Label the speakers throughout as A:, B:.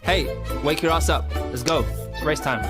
A: Hey, wake your ass up. Let's go. It's race time.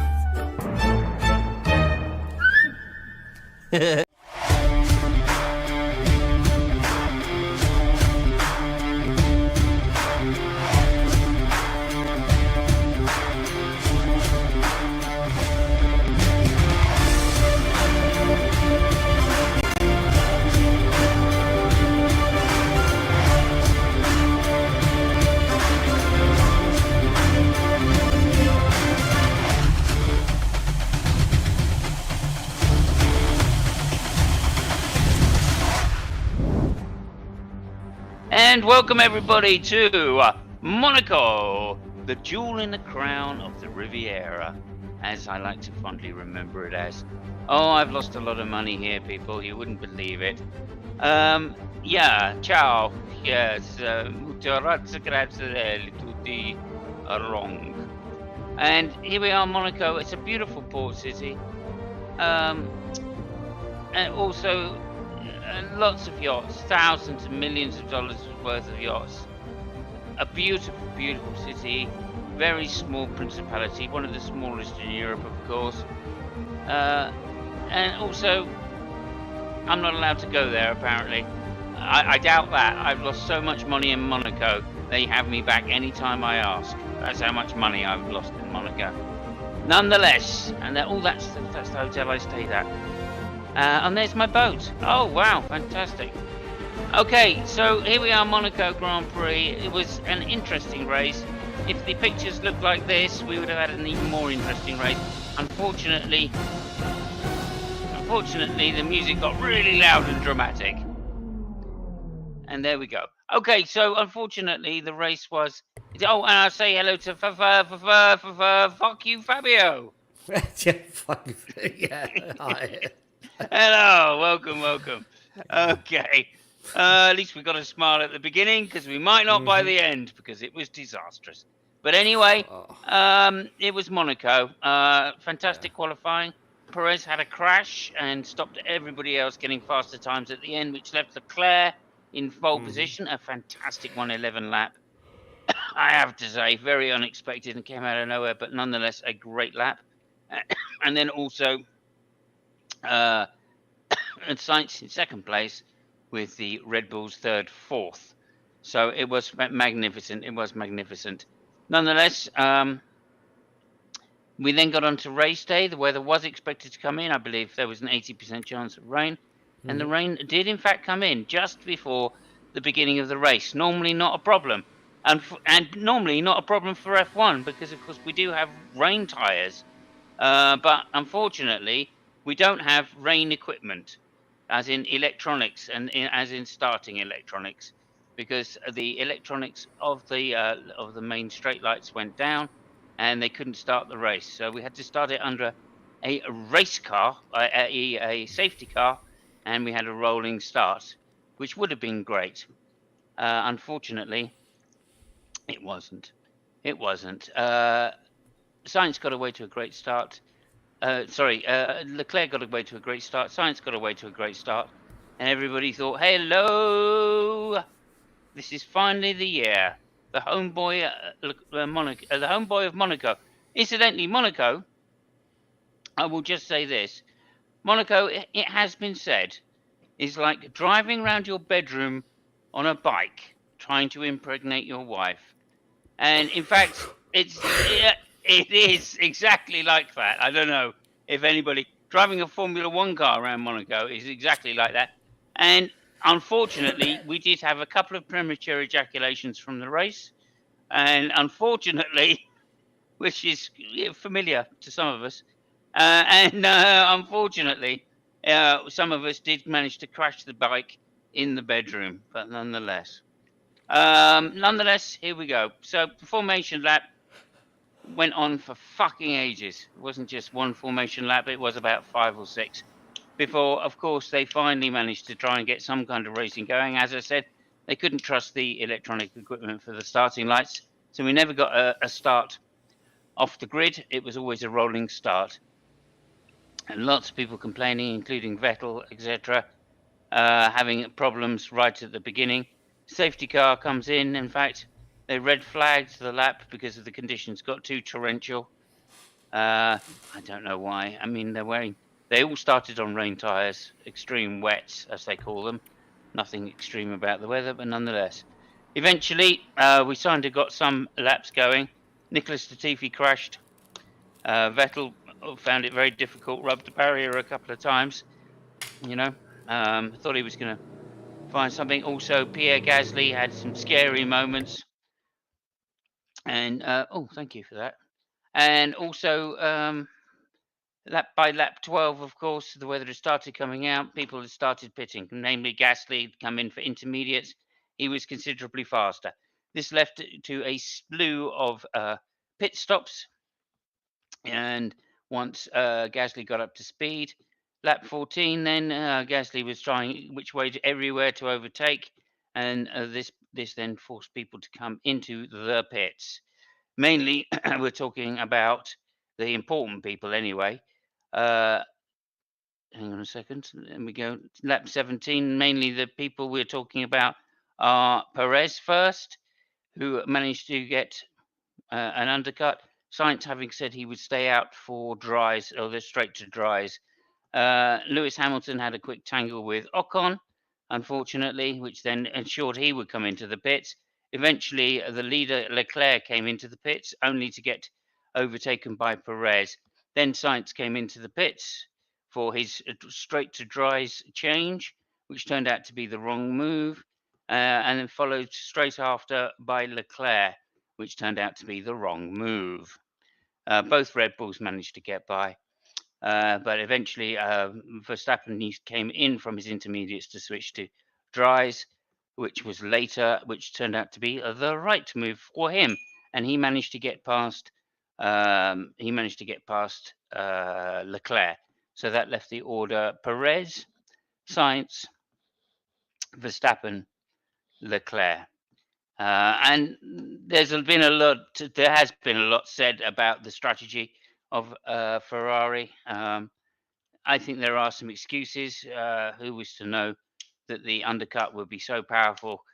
B: And welcome everybody to Monaco, the jewel in the crown of the Riviera, as I like to fondly remember it as. Oh, I've lost a lot of money here, people. You wouldn't believe it. Yeah, ciao. Yes, molto grazie tutti wrong. And here we are, Monaco. It's a beautiful port city. And also lots of yachts, thousands and millions of dollars worth of yachts. A beautiful, beautiful city, very small principality, one of the smallest in Europe, of course. And also, I'm not allowed to go there, apparently. I doubt that. I've lost so much money in Monaco, they have me back anytime I ask. That's how much money I've lost in Monaco. Nonetheless, and that's the hotel I stayed at. And there's my boat. Oh, wow, fantastic. Okay, so here we are, Monaco Grand Prix. It was an interesting race. If the pictures looked like this, we would have had an even more interesting race. Unfortunately, the music got really loud and dramatic. And there we go. Okay, so unfortunately, the race was... Oh, and I'll say hello to fuck you, Fabio.
C: Yeah, fuck. Yeah. Hi.
B: Hello, welcome. Okay. At least we got a smile at the beginning, because we might not by the end, because it was disastrous. But anyway, it was Monaco. Fantastic qualifying. Perez had a crash and stopped everybody else getting faster times at the end, which left Leclerc in pole position. A fantastic 1:11 lap. I have to say, very unexpected and came out of nowhere, but nonetheless a great lap. And then also and Sainz in second place with the Red Bulls third, fourth. So it was magnificent. Nonetheless, we then got on to race day. The weather was expected to come in. I believe there was an 80% chance of rain. And the rain did in fact come in just before the beginning of the race. Normally not a problem. And normally not a problem for F1 because, of course, we do have rain tyres. But unfortunately, we don't have rain equipment, as in electronics and as in starting electronics, because the electronics of the main straight lights went down, and they couldn't start the race. So we had to start it under a race car, a safety car, and we had a rolling start, which would have been great. Unfortunately, it wasn't. Sainz got away to a great start. Leclerc got away to a great start. Sainz got away to a great start, and everybody thought, "Hello, this is finally the year." The homeboy, Monaco, the homeboy of Monaco. Incidentally, Monaco. I will just say this: Monaco, it has been said, is like driving around your bedroom on a bike, trying to impregnate your wife. And in fact, it is exactly like that. I don't know if anybody driving a Formula One car around Monaco is exactly like that. And unfortunately, we did have a couple of premature ejaculations from the race. And unfortunately, which is familiar to some of us, unfortunately, some of us did manage to crash the bike in the bedroom. But nonetheless, here we go. So the formation lap went on for fucking ages. It wasn't just one formation lap, it was about 5 or 6 before, of course, they finally managed to try and get some kind of racing going. As I said, they couldn't trust the electronic equipment for the starting lights, so we never got a start off the grid. It was always a rolling start, and lots of people complaining, including Vettel, etc., having problems right at the beginning. Safety car comes in fact, They red flagged the lap because of the conditions got too torrential. I don't know why. I mean, they all started on rain tyres, extreme wets, as they call them. Nothing extreme about the weather, but nonetheless. Eventually, we kind of got some laps going. Nicholas Latifi crashed. Vettel found it very difficult, rubbed the barrier a couple of times. You know, thought he was going to find something. Also, Pierre Gasly had some scary moments. And oh, thank you for that. And also, by lap 12, of course, the weather had started coming out. People had started pitting, namely Gasly had come in for intermediates. He was considerably faster. This left to a slew of pit stops. And once Gasly got up to speed, lap 14, then Gasly was trying everywhere to overtake. And this then forced people to come into the pits. Mainly, we're talking about the important people anyway. Hang on a second. Let me go. Lap 17. Mainly the people we're talking about are Perez first, who managed to get an undercut. Sainz having said he would stay out for dries, or the straight to dries. Lewis Hamilton had a quick tangle with Ocon, unfortunately, which then ensured he would come into the pits. Eventually, the leader Leclerc came into the pits, only to get overtaken by Perez. Then Sainz came into the pits for his straight to dries change, which turned out to be the wrong move, and then followed straight after by Leclerc, which turned out to be the wrong move. Both Red Bulls managed to get by. But eventually, Verstappen came in from his intermediates to switch to dries, which turned out to be the right move for him, and he managed to get past. Leclerc, so that left the order Perez, Sainz, Verstappen, Leclerc. And there has been a lot said about the strategy of Ferrari. I think there are some excuses. Who was to know that the undercut would be so powerful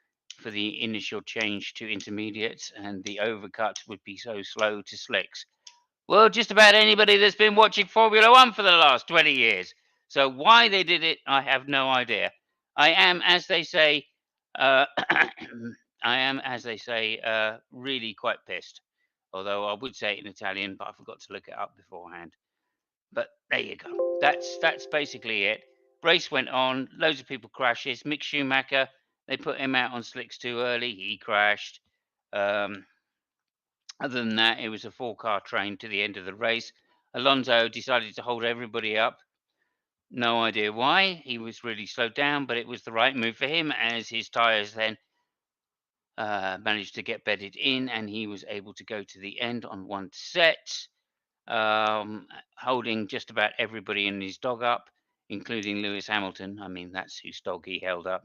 B: for the initial change to intermediates, and the overcut would be so slow to slicks? Well, just about anybody that's been watching Formula One for the last 20 years. So why they did it, I have no idea. I am, as they say, really quite pissed. Although I would say it in Italian, but I forgot to look it up beforehand. But there you go. That's basically it. Race went on. Loads of people crashes. Mick Schumacher, they put him out on slicks too early. He crashed. Other than that, it was a 4-car train to the end of the race. Alonso decided to hold everybody up. No idea why. He was really slowed down, but it was the right move for him, as his tyres then managed to get bedded in, and he was able to go to the end on one set, holding just about everybody in his dog up, including Lewis Hamilton. I mean, that's whose dog he held up.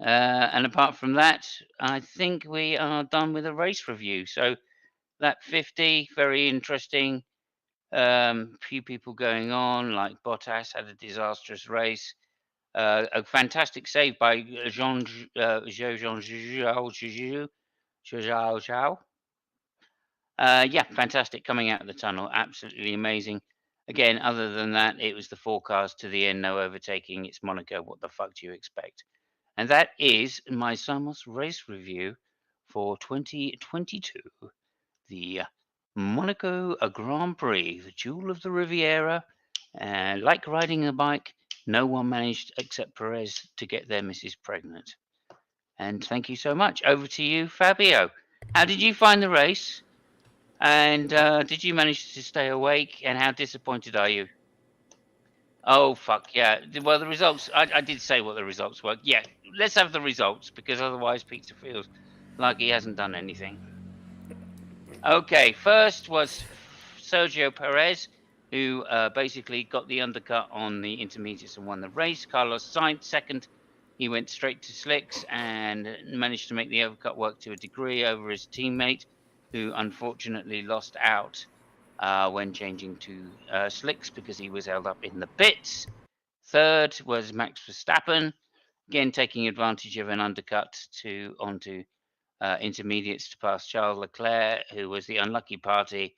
B: And apart from that, I think we are done with the race review. So lap 50, very interesting. Few people going on, like Bottas had a disastrous race. A fantastic save by Zhao Zhao. Yeah, fantastic coming out of the tunnel. Absolutely amazing. Again, other than that, it was the 4 cars to the end, no overtaking. It's Monaco. What the fuck do you expect? And that is my Samos race review for 2022. The Monaco Grand Prix, the jewel of the Riviera. And like riding a bike, no one managed except Perez to get their missus pregnant. And thank you so much. Over to you, Fabio. How did you find the race? And did you manage to stay awake? And how disappointed are you? Oh, fuck, yeah. Well, the results, I did say what the results were. Yeah, let's have the results, because otherwise Peter feels like he hasn't done anything. Okay, first was Sergio Perez, who basically got the undercut on the intermediates and won the race. Carlos Sainz, second. He went straight to slicks and managed to make the overcut work to a degree over his teammate, who unfortunately lost out when changing to slicks because he was held up in the pits. Third was Max Verstappen, again taking advantage of an undercut onto intermediates to pass Charles Leclerc, who was the unlucky party,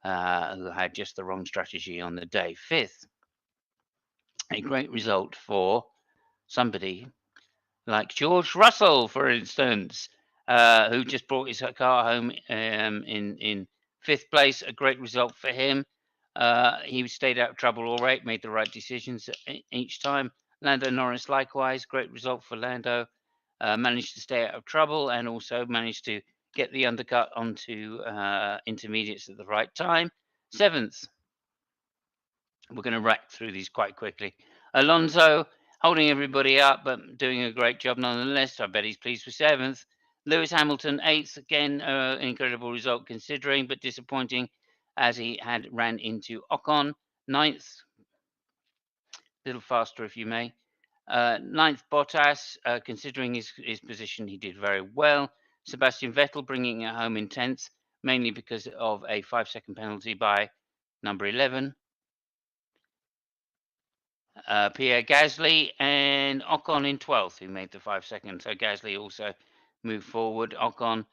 B: who had just the wrong strategy on the day. Fifth, a great result for somebody like George Russell, for instance, who just brought his car home in fifth place. A great result for him. He stayed out of trouble all right, made the right decisions each time. Lando Norris, likewise, great result for Lando. Managed to stay out of trouble and also managed to get the undercut onto intermediates at the right time. Seventh, we're going to rack through these quite quickly. Alonso holding everybody up, but doing a great job nonetheless. I bet he's pleased with seventh. Lewis Hamilton, eighth. Again, an incredible result considering, but disappointing as he had ran into Ocon. Ninth, a little faster if you may. Ninth, Bottas, considering his position, he did very well. Sebastian Vettel bringing it home in 10th, mainly because of a 5-second penalty by number 11. Pierre Gasly and Ocon in 12th, who made the 5 seconds. So Gasly also moved forward. Ocon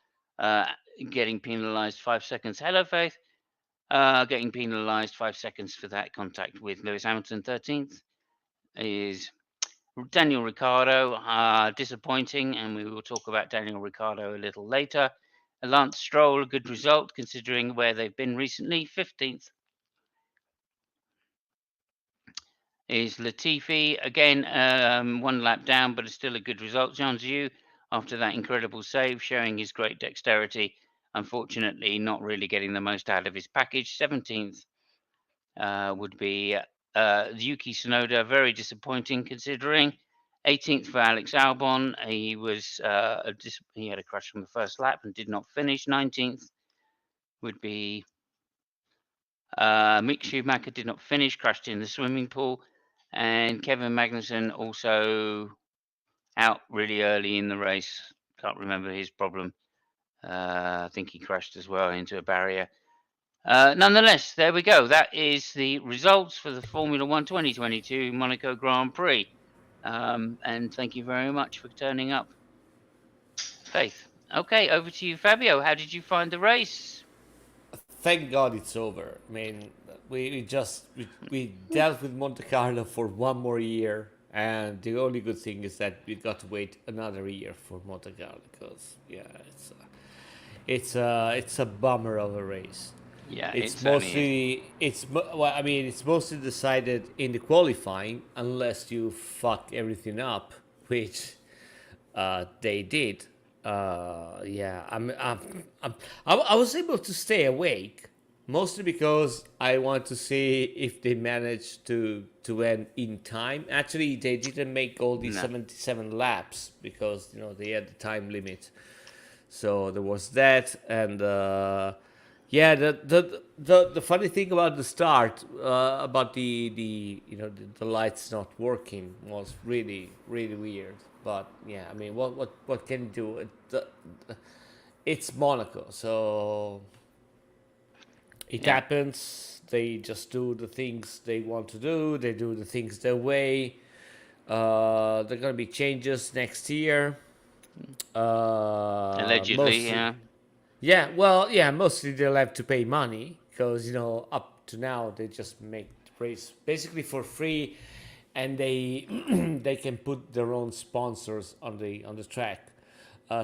B: getting penalised 5 seconds. Hello, Faith. Getting penalised 5 seconds for that contact with Lewis Hamilton. 13th is Daniel Ricciardo, disappointing, and we will talk about Daniel Ricciardo a little later. Lance Stroll, a good result considering where they've been recently. 15th is Latifi, again, 1 lap down, but it's still a good result. Zhang Zhu, after that incredible save, showing his great dexterity, unfortunately not really getting the most out of his package. 17th would be Yuki Tsunoda, very disappointing considering. 18th for Alex Albon, he had a crash from the first lap and did not finish. 19th would be Mick Schumacher, did not finish, crashed in the swimming pool. And Kevin Magnussen also out really early in the race. Can't remember his problem. I think he crashed as well into a barrier. Nonetheless, there we go. That is the results for the Formula 1 2022 Monaco Grand Prix. And thank you very much for turning up, Faith. Okay, over to you, Fabio. How did you find the race?
C: Thank God it's over. I mean, we dealt with Monte Carlo for one more year, and the only good thing is that we got to wait another year for Monte Carlo because it's a bummer of a race.
B: Yeah,
C: It's mostly it's mostly decided in the qualifying unless you fuck everything up, which they did. I was able to stay awake mostly because I want to see if they managed to end in time. Actually, they didn't make all these 77 laps because they had the time limit. So there was that, and the funny thing about the start, about the lights not working was really weird. But yeah, I mean, what can you do? It's Monaco, so it happens. They just do the things they want to do. They do the things their way. There are gonna be changes next year.
B: Allegedly,
C: mostly, mostly they'll have to pay money because up to now they just make the race basically for free, and they they can put their own sponsors on the track.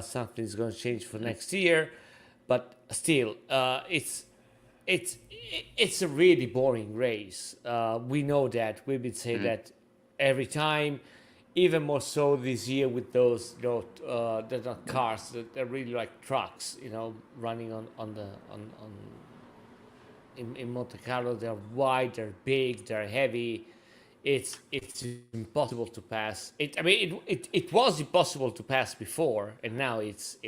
C: Something's going to change for next year, but still, it's a really boring race. We know that. We've been saying that every time. Even more so this year with those, they're not cars, they're really like trucks, running in Monte Carlo. They're wide, they're big, they're heavy. It's impossible to pass. It was impossible to pass before, and now it's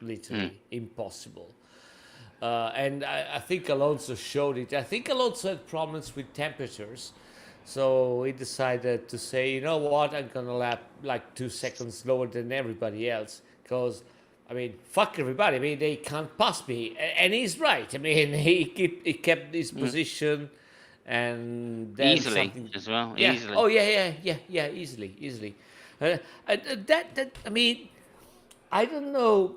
C: literally impossible. And I think Alonso showed it. I think Alonso had problems with temperatures. So he decided to say, you know what, I'm going to lap like 2 seconds lower than everybody else. Because, fuck everybody. They can't pass me. And he's right. He kept his position. And then
B: easily as well.
C: Yeah.
B: Easily.
C: Oh, yeah. Easily. I don't know.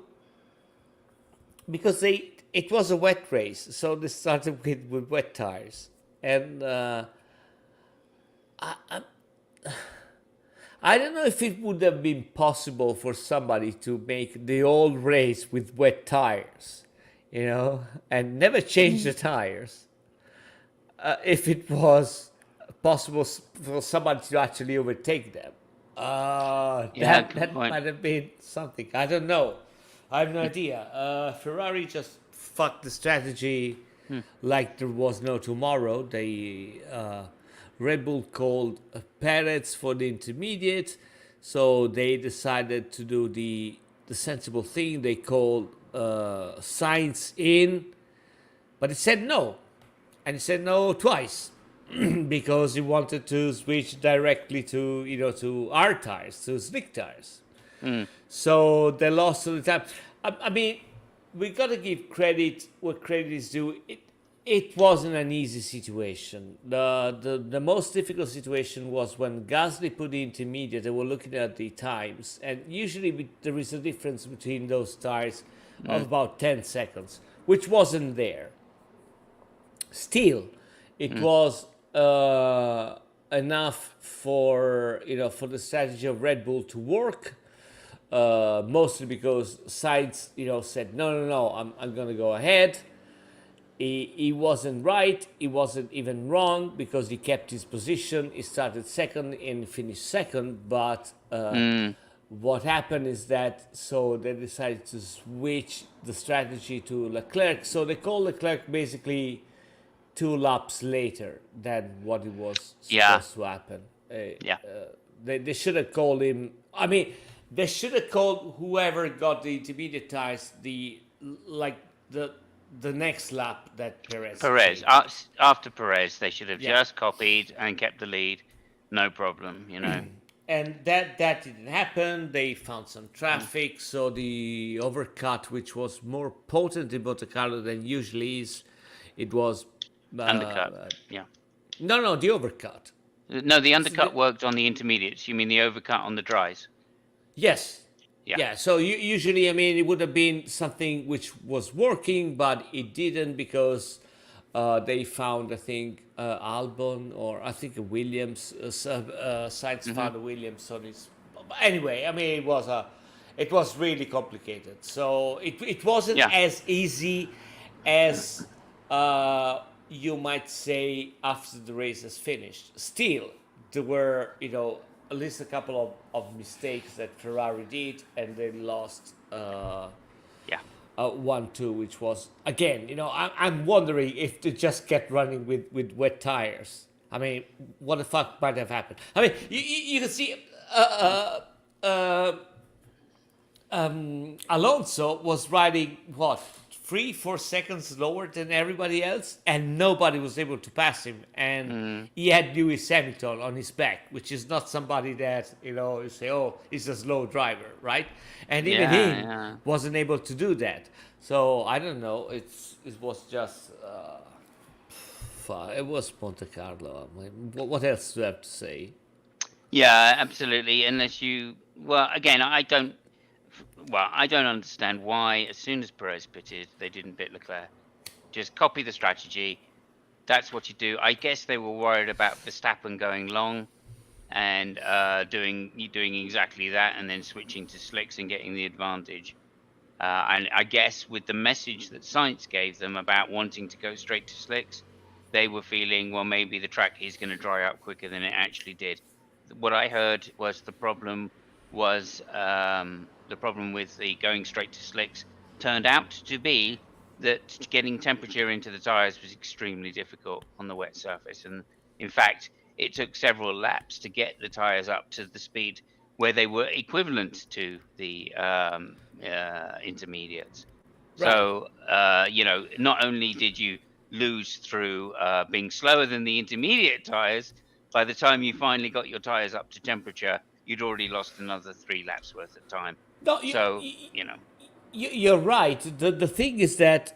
C: because it was a wet race, so they started with wet tires, and I don't know if it would have been possible for somebody to make the whole race with wet tires, and never change the tires. If it was possible for somebody to actually overtake them,
B: Yeah,
C: that
B: good point.
C: might have been something. I don't know. I have no idea. Ferrari just fucked the strategy like there was no tomorrow. Red Bull called Perez for the intermediate, so they decided to do the sensible thing. They called Sainz in, but he said no, and he said no twice because he wanted to switch directly to to our tires, to slick tires. So they lost all the time. I mean, we gotta give credit where credit is due. It wasn't an easy situation. The most difficult situation was when Gasly put the intermediate. They were looking at the times, and usually there is a difference between those tires of about 10 seconds, which wasn't there. Still, it was enough for for the strategy of Red Bull to work. Mostly because Sainz, said no, I'm gonna go ahead. He wasn't right. He wasn't even wrong because he kept his position. He started second and finished second. But what happened is that they decided to switch the strategy to Leclerc. So they called Leclerc basically 2 laps later than what it was supposed to happen. They should have called him. I mean, they should have called whoever got the intermediate tires the next lap that Perez.
B: After Perez, they should have just copied and kept the lead, no problem,
C: And that didn't happen. They found some traffic, so the overcut, which was more potent in Monte Carlo than usually is, it was
B: undercut.
C: No, the overcut.
B: No, the undercut worked on the intermediates. You mean the overcut on the dries?
C: Yes.
B: Yeah.
C: Yeah. So usually, I mean, it would have been something which was working, but it didn't because they found, I think, Albon or I think Williams. Sainz found a Williams on his. Anyway, I mean, it was really complicated. So it wasn't as easy as you might say after the race is finished. Still, there were at least a couple of mistakes that Ferrari did, and they lost 1-2, which was, again, I'm wondering if they just kept running with wet tires. I mean, what the fuck might have happened? I mean, you can see Alonso was riding, 3-4 seconds lower than everybody else, and nobody was able to pass him. And he had Lewis Hamilton on his back, which is not somebody that you say, oh, he's a slow driver, right? And even he wasn't able to do that. So I don't know. It was just it was Monte Carlo. I mean, what else do I have to say?
B: Yeah, absolutely. Unless again, I don't understand why, as soon as Perez pitted, they didn't pit Leclerc. Just copy the strategy. That's what you do. I guess they were worried about Verstappen going long and doing exactly that, and then switching to slicks and getting the advantage. And I guess with the message that Sainz gave them about wanting to go straight to slicks, they were feeling, well, maybe the track is going to dry out quicker than it actually did. What I heard was the problem with the going straight to slicks turned out to be that getting temperature into the tires was extremely difficult on the wet surface, and in fact it took several laps to get the tires up to the speed where they were equivalent to the intermediates. Right. So not only did you lose through being slower than the intermediate tires, by the time you finally got your tires up to temperature, you'd already lost another 3 laps worth of time.
C: No, you're right. The thing is that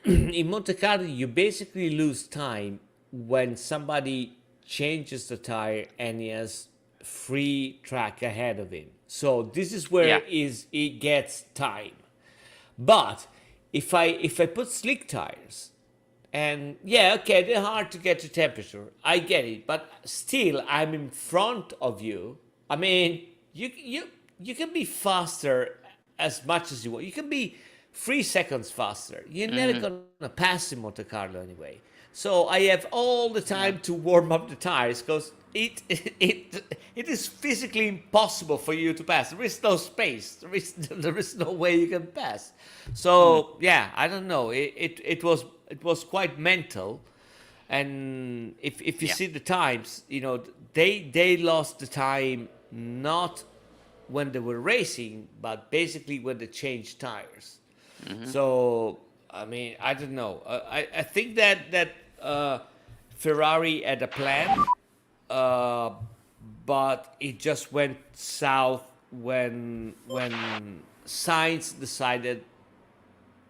C: in Monte Carlo, you basically lose time when somebody changes the tire and he has free track ahead of him. So this is where he gets time. But if I put slick tires, and yeah, okay, they're hard to get to temperature. I get it, but still, I'm in front of you. I mean, you can be faster as much as you want. You can be 3 seconds faster. You're never gonna pass in Monte Carlo anyway. So I have all the time to warm up the tires because it is physically impossible for you to pass. There is no space. There is no way you can pass. So yeah, I don't know. It was quite mental, and if you see the times, they lost the time not when they were racing, but basically when they changed tires. So I mean, I don't know. I think that Ferrari had a plan, but it just went south when Sainz decided,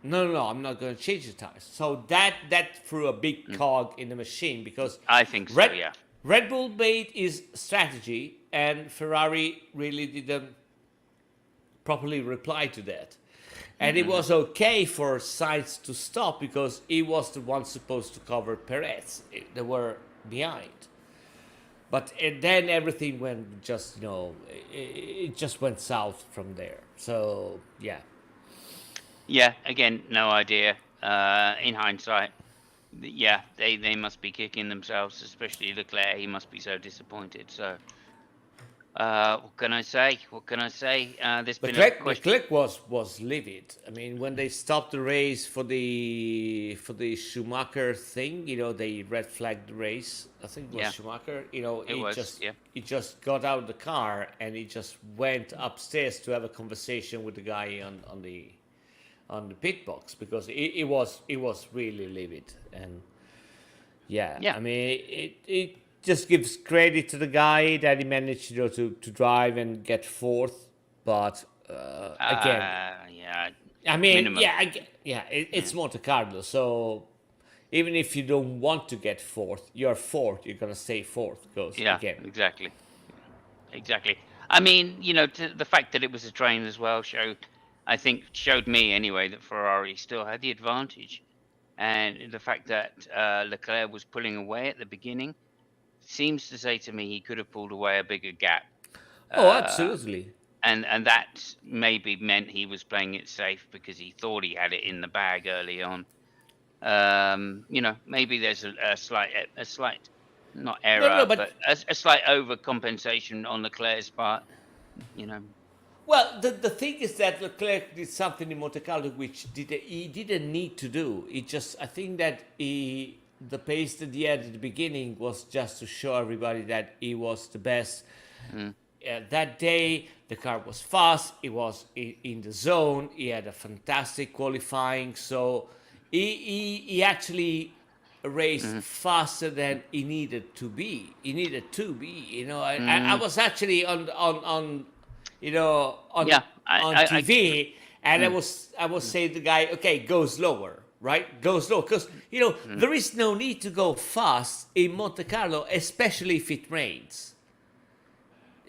C: no, I'm not going to change the tires. So that threw a big cog in the machine because
B: I think so. Yeah.
C: Red Bull made his strategy, and Ferrari really didn't properly reply to that. And it was okay for Sainz to stop because he was the one supposed to cover Perez. They were behind. But then everything went just, it just went south from there. So, yeah.
B: Yeah, again, no idea. In hindsight, yeah, they must be kicking themselves, especially Leclerc. He must be so disappointed. So, what can I say? There's been a question.
C: Leclerc was livid. I mean, when they stopped the race for the Schumacher thing, they red flagged the race. I think it was Schumacher. He just got out of the car and he just went upstairs to have a conversation with the guy on the pit box because it was really livid. And yeah. I mean, it just gives credit to the guy that he managed to drive and get fourth, but again, I mean, minimum. It's Monte Carlo, so even if you don't want to get fourth, you're fourth. You're gonna stay fourth. Again.
B: Exactly. I mean, the fact that it was a train as well showed me anyway that Ferrari still had the advantage, and the fact that Leclerc was pulling away at the beginning seems to say to me he could have pulled away a bigger gap.
C: Oh, absolutely.
B: And that maybe meant he was playing it safe because he thought he had it in the bag early on. Maybe there's a slight not error, but a slight overcompensation on Leclerc's part.
C: Well, the thing is that Leclerc did something in Monte Carlo which he didn't need to do. I think that the pace that he had at the beginning was just to show everybody that he was the best. That day, the car was fast. It was in the zone. He had a fantastic qualifying. So he actually raced faster than he needed to be. I was actually on TV, and I was saying to the guy, okay, go slower. Right, go slow because there is no need to go fast in Monte Carlo, especially if it rains.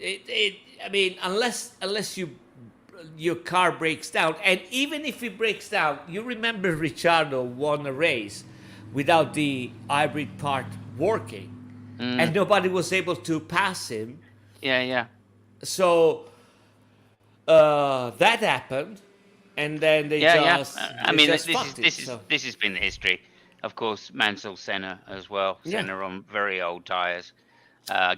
C: I mean, unless your car breaks down, and even if it breaks down, you remember Ricciardo won a race without the hybrid part working, and nobody was able to pass him.
B: Yeah.
C: So that happened. And then they just.
B: I mean, this has been the history. Of course, Mansell Senna as well. Senna on very old tyres,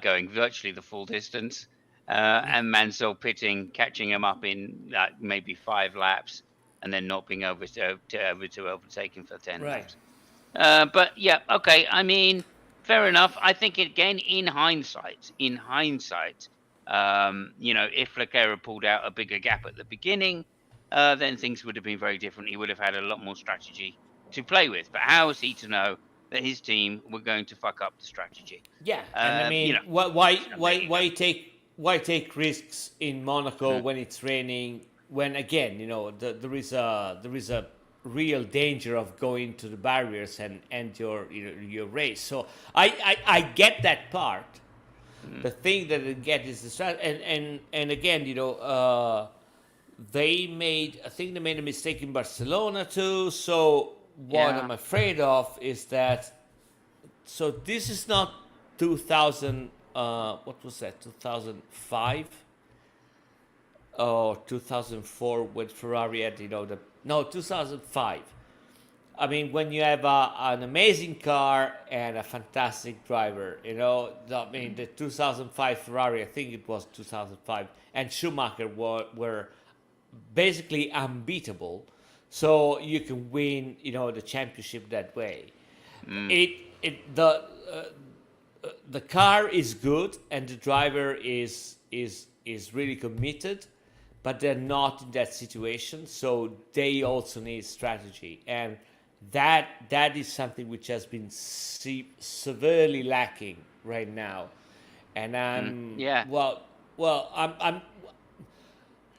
B: going virtually the full distance, and Mansell catching him up in maybe 5 laps, and then not being able to overtake him for 10 laps. But yeah, okay. I mean, fair enough. I think again, in hindsight, if Leclerc had pulled out a bigger gap at the beginning, then things would have been very different. He would have had a lot more strategy to play with. But how is he to know that his team were going to fuck up the strategy?
C: Yeah, and I mean, why take risks in Monaco when it's raining? When again, there is a real danger of going to the barriers and end your race. So I get that part. The thing that I get is the strategy, and again, I think they made a mistake in Barcelona too. So what
B: Yeah.
C: I'm afraid of is that, so this is not 2000, what was that, 2005 or 2004 when Ferrari had, no, 2005. I mean, when you have an amazing car and a fantastic driver, I mean, the 2005 Ferrari, I think it was 2005, and Schumacher were basically unbeatable. So you can win, the championship that way. The car is good and the driver is really committed, but they're not in that situation. So they also need strategy, and that is something which has been severely lacking right now. And
B: Yeah.
C: I'm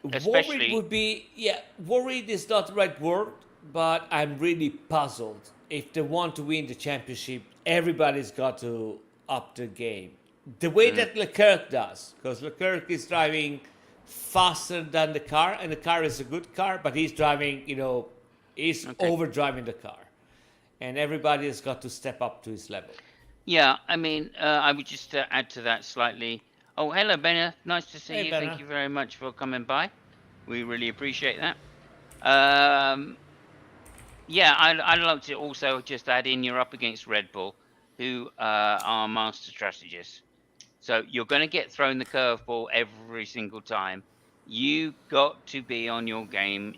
C: worried
B: Especially,
C: would be, yeah, worried is not the right word, but I'm really puzzled. If they want to win the championship, everybody's got to up the game. The way that Leclerc does, because Leclerc is driving faster than the car, and the car is a good car, but he's driving, he's
B: okay.
C: over driving the car. And everybody has got to step up to his level.
B: Yeah, I mean, I would just add to that slightly. Oh, hello, Benna. Nice to see
C: Hey,
B: you.
C: Benna.
B: Thank you very much for coming by. We really appreciate that. Um, yeah, I'd like to also just add in you're up against Red Bull, who are master strategists. So you're going to get thrown the curveball every single time. You got to be on your game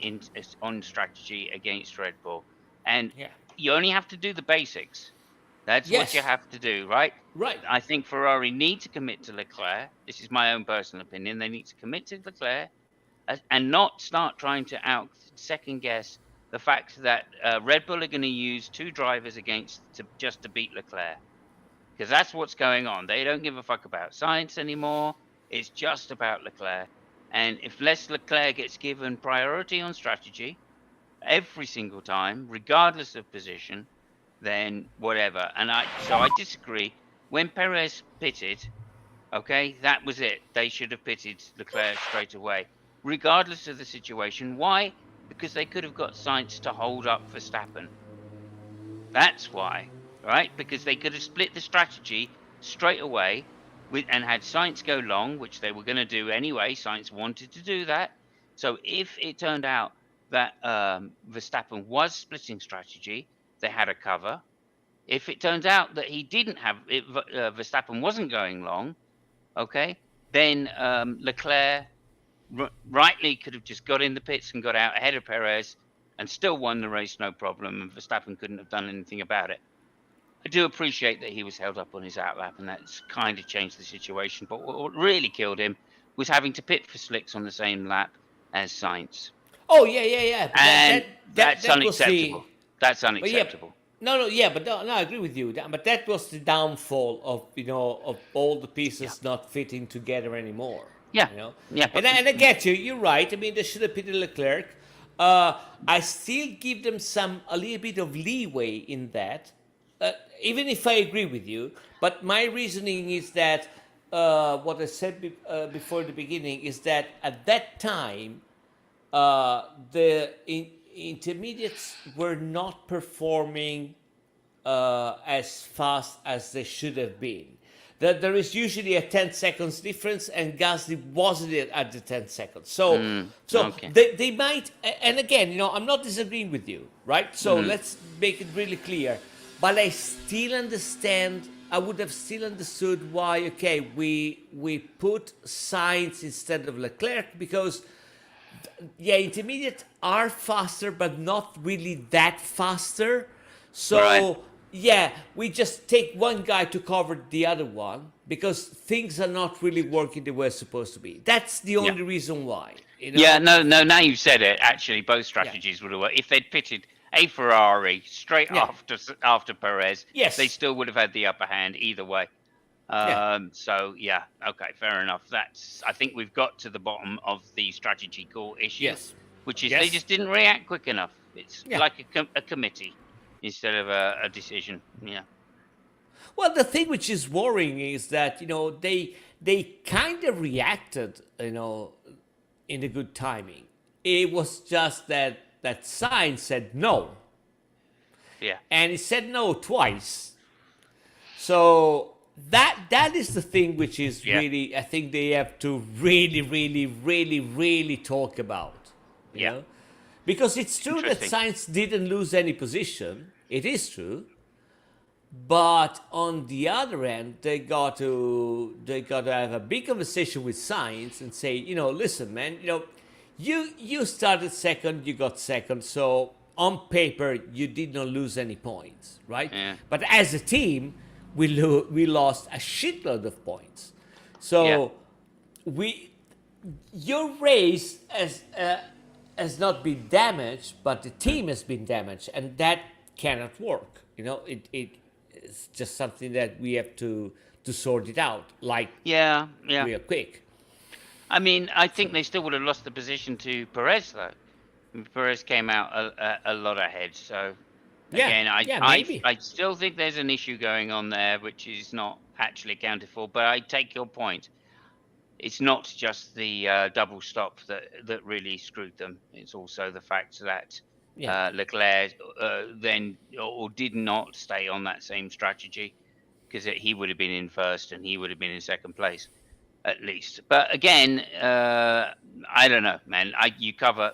B: on strategy against Red Bull, and
C: Yeah.
B: you only have to do the basics. That's what you
C: Yes.
B: have to do, right?
C: Right.
B: I think Ferrari need to commit to Leclerc. This is my own personal opinion. They need to commit to Leclerc and not start trying to out second guess the fact that Red Bull are going to use two drivers just to beat Leclerc, because that's what's going on. They don't give a fuck about science anymore. It's just about Leclerc. And if Les Leclerc gets given priority on strategy every single time, regardless of position, then whatever. And I disagree. When Perez pitted, okay, that was it. They should have pitted Leclerc straight away, regardless of the situation. Why? Because they could have got Sainz to hold up Verstappen. That's why, right? Because they could have split the strategy straight away and had Sainz go long, which they were going to do anyway. Sainz wanted to do that. So if it turned out that Verstappen was splitting strategy, they had a cover. If it turns out that he didn't have it, Verstappen wasn't going long, okay, then Leclerc rightly could have just got in the pits and got out ahead of Perez and still won the race, no problem, and Verstappen couldn't have done anything about it. I do appreciate that he was held up on his outlap, and that's kind of changed the situation. But what really killed him was having to pit for slicks on the same lap as Sainz.
C: Oh yeah. But
B: And that's unacceptable.
C: Was
B: that's
C: but
B: unacceptable.
C: no, I agree with you. But that was the downfall of of all the pieces not fitting together anymore.
B: Yeah. Yeah.
C: And I get you. You're right. I mean, they should have pitted Leclerc. I still give them a little bit of leeway in that, even if I agree with you. But my reasoning is that what I said before the beginning is that at that time, the intermediates were not performing as fast as they should have been. That there is usually a 10 seconds difference, and Gasly wasn't at the 10 seconds. So,
B: okay.
C: they might, and again, I'm not disagreeing with you, right? So let's make it really clear. But I still understand. I would have still understood why. Okay, we put Sainz instead of Leclerc because, intermediate are faster, but not really that faster. So.
B: Right.
C: Yeah, we just take one guy to cover the other one because things are not really working the way it's supposed to be. That's the only reason why.
B: Yeah, no. Now you've said it. Actually, both strategies would have worked. If they'd pitted a Ferrari straight after Perez, they still would have had the upper hand either way. So yeah, okay, fair enough. I think we've got to the bottom of the strategy call issue, which is they just didn't react quick enough. It's like a committee instead of a decision. Yeah.
C: Well, the thing which is worrying is that they kind of reacted in a good timing. It was just that Sainz said no,
B: Yeah.
C: and he said no twice. So that is the thing which is really, I think they have to really talk about. You know? Because it's true that Sainz didn't lose any position. It is true. But on the other end, they got to have a big conversation with Sainz and say, listen, man, you started second, you got second, so on paper you did not lose any points, right?
B: Yeah.
C: But as a team, we lost a shitload of points. So your race has not been damaged, but the team has been damaged, and that cannot work. It's just something that we have to sort it out, real quick.
B: I mean, I think they still would have lost the position to Perez, though. Perez came out a lot ahead, so again,
C: maybe.
B: I still think there's an issue going on there, which is not actually accounted for. But I take your point. It's not just the double stop that really screwed them. It's also the fact that Leclerc then did not stay on that same strategy, because he would have been in first and he would have been in second place, at least. But again, I don't know, man. You cover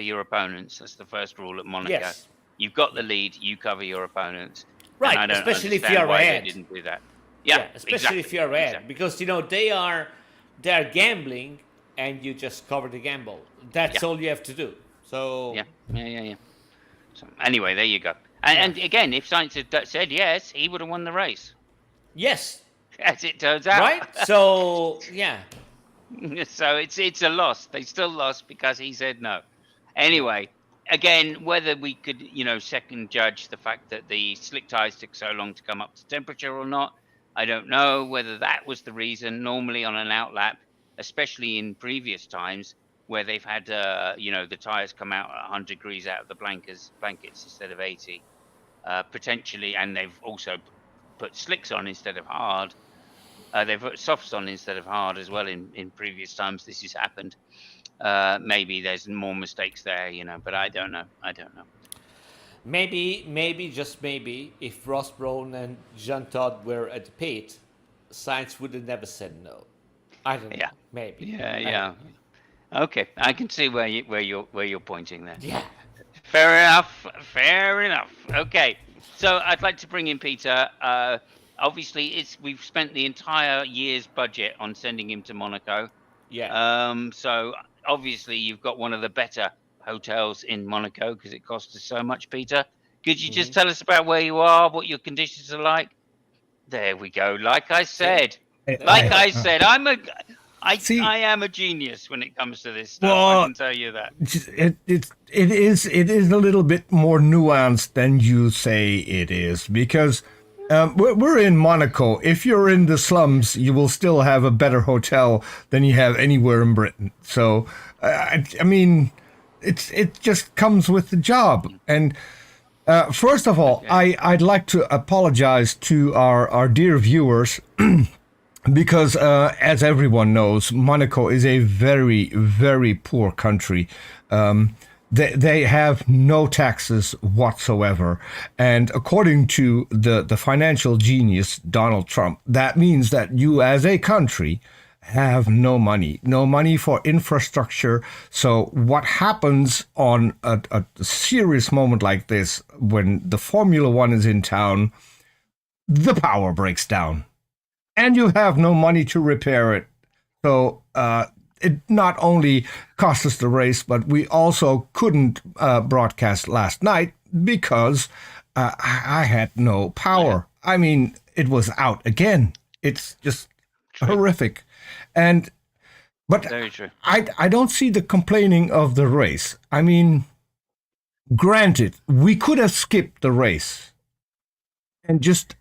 B: your opponents. That's the first rule at Monaco.
C: Yes.
B: You've got the lead. You cover your opponents.
C: Right,
B: I don't
C: especially if
B: understand
C: you're
B: why
C: ahead.
B: They didn't do that.
C: Especially
B: exactly,
C: if you're ahead,
B: exactly.
C: because they are gambling, and you just cover the gamble. That's all you have to do. So
B: Yeah. So anyway, there you go. And again, if Sainz had said yes, he would have won the race.
C: Yes.
B: As it turns out.
C: Right? So, yeah.
B: So it's a loss. They still lost because he said no. Anyway, again, whether we could, second judge the fact that the slick tyres took so long to come up to temperature or not, I don't know whether that was the reason. Normally on an outlap, especially in previous times, where they've had, the tyres come out at 100 degrees out of the blankets instead of 80, potentially, and they've also put slicks on instead of hard. They've put softs on instead of hard as well in previous times this has happened. Maybe there's more mistakes there, but I don't know.
C: Maybe, just maybe, if Ross Brown and Jean Todt were at the pit, Sainz would have never said no. I don't know. Maybe.
B: Yeah. Okay, I can see where you're pointing there.
C: Yeah.
B: Fair enough. Okay, so I'd like to bring in Peter. Obviously, we've spent the entire year's budget on sending him to Monaco.
C: Yeah.
B: So obviously, you've got one of the better hotels in Monaco because it costs us so much. Peter, could you just tell us about where you are, what your conditions are like? There we go. Like I said, I am a genius when it comes to this stuff.
D: Well,
B: I can tell you that.
D: It is a little bit more nuanced than you say it is, because we're in Monaco. If you're in the slums, you will still have a better hotel than you have anywhere in Britain. So, I mean, it just comes with the job. And first of all, I'd like to apologize to our dear viewers. Because, as everyone knows, Monaco is a very, very poor country. They have no taxes whatsoever. And according to the financial genius, Donald Trump, that means that you as a country have no money for infrastructure. So what happens on a serious moment like this, when the Formula One is in town, the power breaks down. And you have no money to repair it. So it not only cost us the race, but we also couldn't broadcast last night because I had no power. I mean, it was out again. It's just horrific. But
B: Very true.
D: I don't see the complaining of the race. I mean, granted, we could have skipped the race and just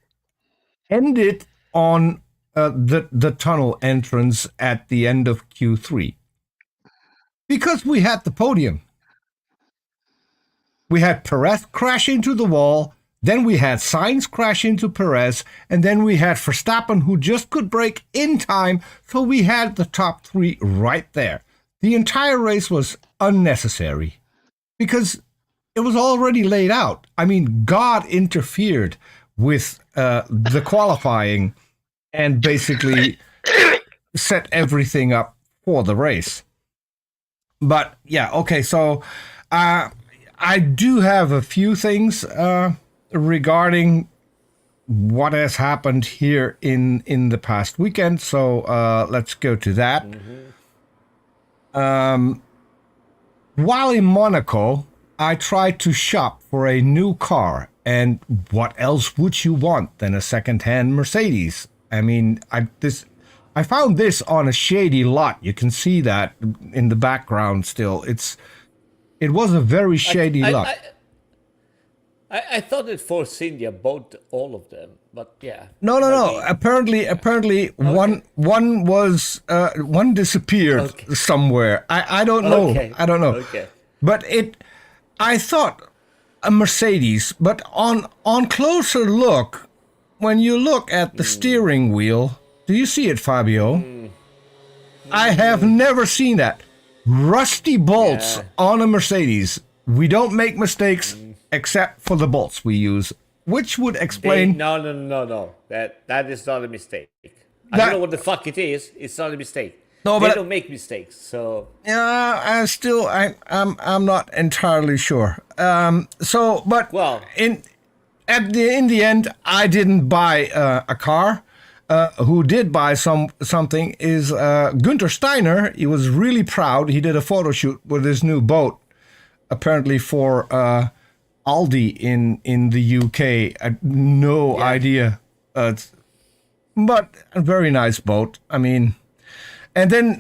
D: end it on the tunnel entrance at the end of Q3. Because we had the podium. We had Perez crash into the wall, then we had Sainz crash into Perez, and then we had Verstappen, who just could brake in time, so we had the top three right there. the entire race was unnecessary because it was already laid out. I mean, God interfered with the qualifying and basically set everything up for the race. But yeah, okay, so I do have a few things regarding what has happened here in the past weekend. So let's go to that. While in Monaco, I tried to shop for a new car, and what else would you want than a second-hand Mercedes? I mean, I found this on a shady lot. You can see that in the background still. It was a very shady lot.
C: I thought that Force India bought all of them, but yeah.
D: No. Apparently, okay. one was one disappeared somewhere. I don't know.
C: Okay.
D: I don't know.
C: Okay.
D: But I thought a Mercedes, but on closer look, when you look at the steering wheel, do you see it, Fabio? I have never seen that. Rusty bolts on a Mercedes. We don't make mistakes except for the bolts we use, which would explain...
C: No. That is not a mistake. I don't know what the fuck it is. It's not a mistake.
D: No,
C: they
D: but
C: don't make mistakes, so...
D: Yeah, I'm not entirely sure. Well, in the end, I didn't buy a car. Who did buy something is Günther Steiner. He was really proud. He did a photo shoot with his new boat, apparently for Aldi in the UK. I had no idea. But a very nice boat. I mean, and then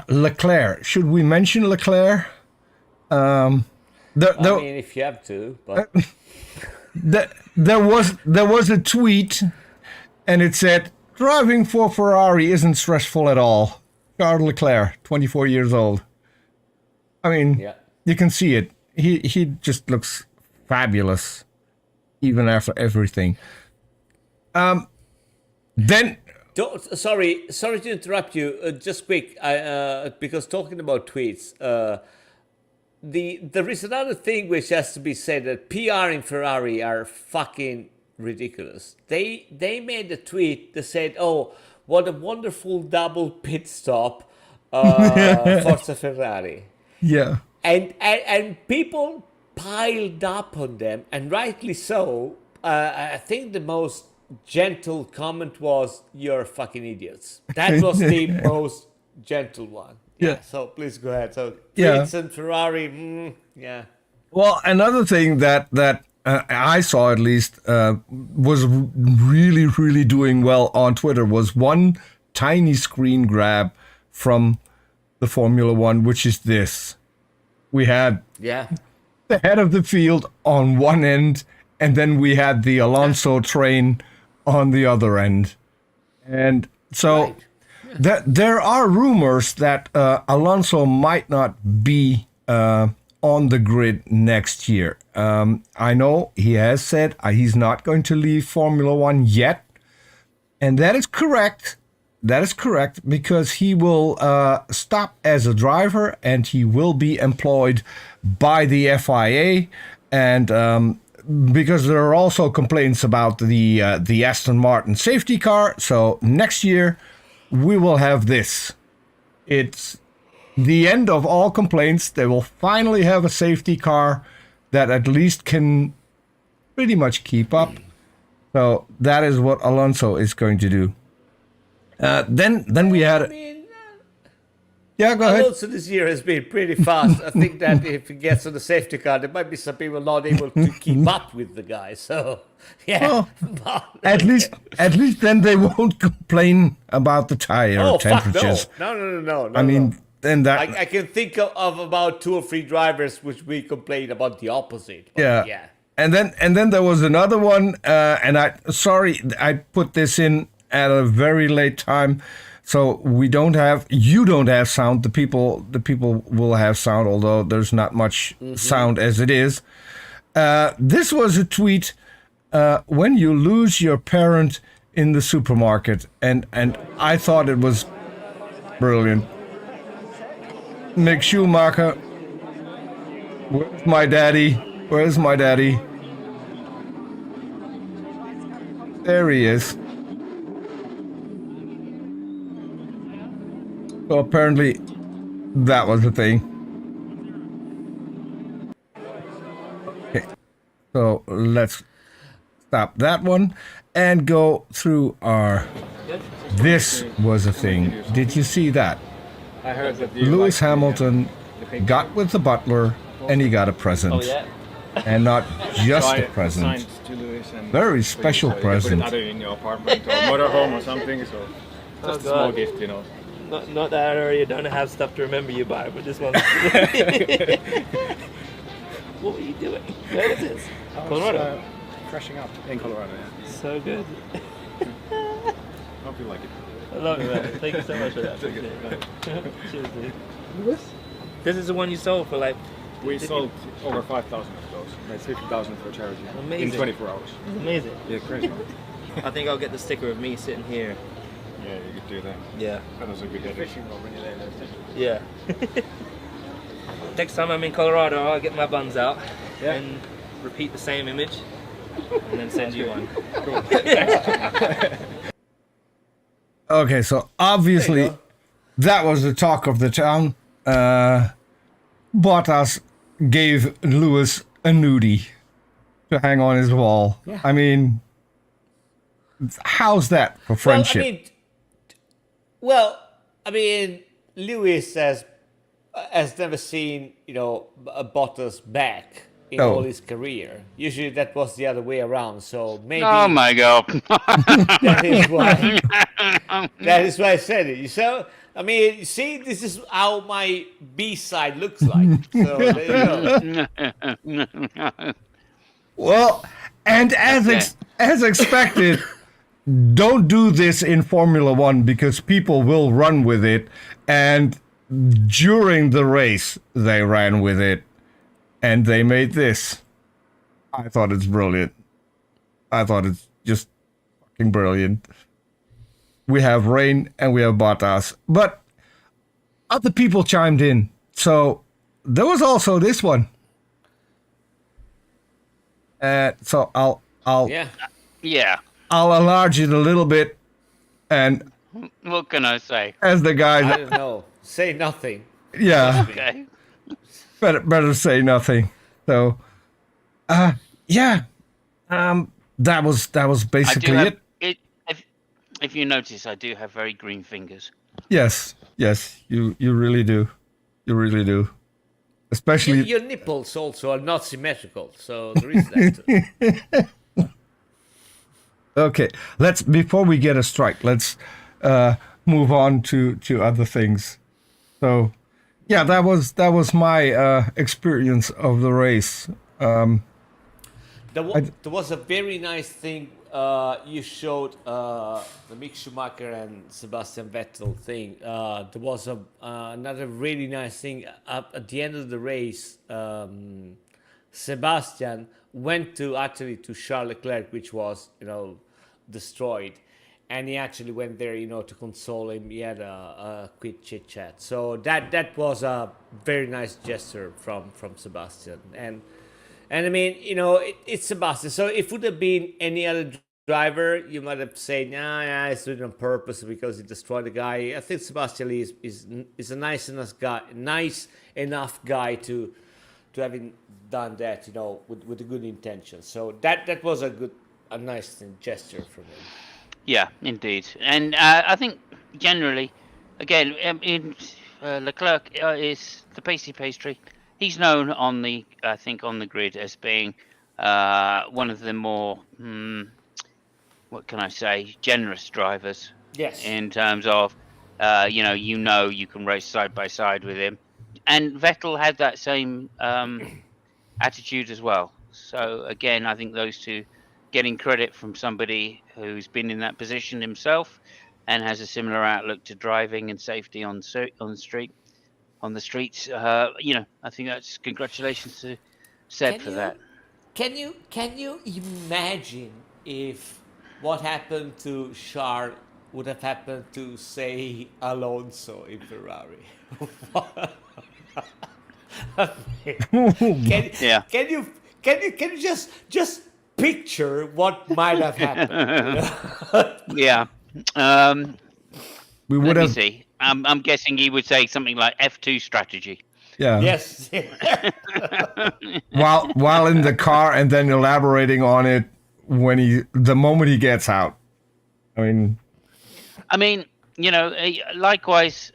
D: Leclerc. Should we mention Leclerc?
C: I mean, if you have to, but
D: there was a tweet, and it said, "Driving for Ferrari isn't stressful at all." Charles Leclerc, 24 years old. I mean, you can see it. He just looks fabulous, even after everything. Then...
C: Sorry to interrupt you. Just quick, because talking about tweets, there is another thing which has to be said, that PR in Ferrari are fucking ridiculous. They made a tweet that said, "Oh, what a wonderful double pit stop, Forza Ferrari."
D: Yeah.
C: And people piled up on them, and rightly so. I think the most gentle comment was, "You're fucking idiots." That was the most gentle one.
D: Yeah.
C: So please go ahead. So Prix and Ferrari,
D: Well, another thing that I saw, at least, was really, really doing well on Twitter was one tiny screen grab from the Formula One, which is this. We had the head of the field on one end, and then we had the Alonso train on the other end. And so there are rumors that Alonso might not be on the grid next year. I know he has said he's not going to leave Formula One yet. And that is correct. That is correct, because he will stop as a driver and he will be employed by the FIA. And because there are also complaints about the Aston Martin safety car. So next year we will have this. It's the end of all complaints. They will finally have a safety car that at least can pretty much keep up. So that is what Alonso is going to do. Then we had... Yeah, go ahead.
C: Alonso this year has been pretty fast. I think that if he gets on the safety car, there might be some people not able to keep up with the guy. So,
D: well, at least then they won't complain about the tire temperatures.
C: Fuck no.
D: I mean, then that...
C: I can think of about 2 or 3 drivers which we complain about the opposite.
D: Yeah. And then there was another one, and I put this in at a very late time, so you don't have sound. The people will have sound, although there's not much sound as it is. This was a tweet: when you lose your parent in the supermarket, and I thought it was brilliant. Mick Schumacher. Where's my daddy? Where's my daddy? There he is. So apparently that was the thing. Okay. So let's stop that one and go through our... This was a thing. Did you see that?
E: I heard that
D: Lewis Hamilton got with the butler and he got a present.
E: Oh yeah.
D: And not just a present.
E: Signed to Lewis and
D: Very special
E: you can
D: present.
E: put it either in your apartment or motorhome or something. So just a small gift, you know.
F: Not that area don't have stuff to remember you by, but this one. What were you doing? Where is this? Colorado.
E: Crashing up in Colorado. Yeah.
F: So good.
E: Hope you like it.
F: I love it, man. Thank you so much for that.
E: Take it.
F: Cheers, dude. This is the one you sold for like.
E: We sold over 5,000 of those. Made 50,000 for charity.
F: Amazing.
E: In 24 hours.
F: It's amazing.
E: Yeah, crazy.
F: I think I'll get the sticker of me sitting here.
E: Yeah, you could do that.
F: Yeah.
E: That was a good fishing rod when you're there.
F: Yeah. Next time I'm in Colorado, I'll get my buns out and repeat the same image, and then send you one.
D: Okay, so obviously that was the talk of the town. Bottas gave Lewis a nudie to hang on his wall.
C: Yeah.
D: I mean, how's that for friendship?
C: I mean, Lewis has never seen, a Bottas back in
D: Oh.
C: all his career. Usually that was the other way around. So maybe
B: Oh my god.
C: that is why I said it. So I mean, see, this is how my B side looks like. So there you go.
D: Well, and as expected, don't do this in Formula One because people will run with it. And during the race, they ran with it. And they made this. I thought it's brilliant. I thought it's just fucking brilliant. We have Rain and we have Bottas. But other people chimed in. So there was also this one. So I'll
C: Yeah.
B: Yeah.
D: I'll enlarge it a little bit. And
B: What can I say?
D: as the
C: I
D: guy,
C: don't know. Say nothing.
D: yeah,
B: Okay.
D: better say nothing. So, yeah, that was
B: I do
D: basically
B: have
D: it.
B: if you notice, I do have very green fingers.
D: Yes, you really do. You really do. Especially
C: Your nipples also are not symmetrical, so there is that too.
D: okay. Before we get a strike, let's move on to other things. So, yeah, that was my experience of the race.
C: There was a very nice thing you showed the Mick Schumacher and Sebastian Vettel thing. There was another really nice thing at the end of the race. Sebastian went to Charles Leclerc, which was destroyed, and he actually went there to console him. He had a quick chit chat. So that was a very nice gesture from Sebastian. And I mean, it's Sebastian. So if it would have been any other driver, you might have said, nah, it's doing it on purpose because he destroyed the guy. I think Sebastian is a nice enough guy to having done that, with a good intention. So that was a nice gesture from him.
B: Yeah, indeed. And I think generally, again, Leclerc is the pacey pastry. He's known on the grid as being one of the more, what can I say, generous drivers.
C: Yes.
B: In terms of, you can race side by side with him. And Vettel had that same attitude as well. So again, I think those two getting credit from somebody who's been in that position himself and has a similar outlook to driving and safety on the streets. I think that's congratulations to Seb for that.
C: Can you imagine if what happened to Charles would have happened to, say, Alonso in Ferrari? I mean,
B: Yeah.
C: can you just picture what might have happened?
B: Yeah.
D: We
B: Let
D: would
B: me
D: have,
B: see. I'm guessing he would say something like F2 strategy.
D: yeah.
C: Yes.
D: While in the car, and then elaborating on it the moment he gets out. I mean,
B: Likewise,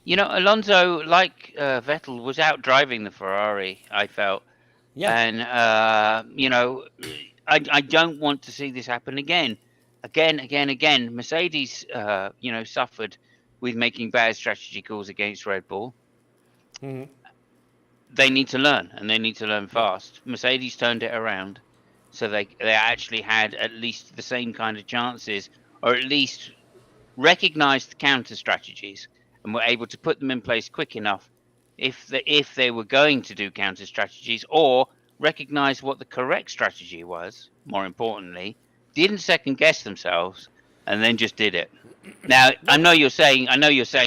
B: Alonso, like Vettel, was out driving the Ferrari, I felt.
C: Yeah.
B: And, I don't want to see this happen again. Again. Mercedes, suffered with making bad strategy calls against Red Bull. They need to learn, and they need to learn fast. Mercedes turned it around, so they actually had at least the same kind of chances, or at least recognized the counter strategies and were able to put them in place quick enough if they were going to do counter strategies, or recognize what the correct strategy was, more importantly, didn't second guess themselves, and then just did it. Now, I know you're saying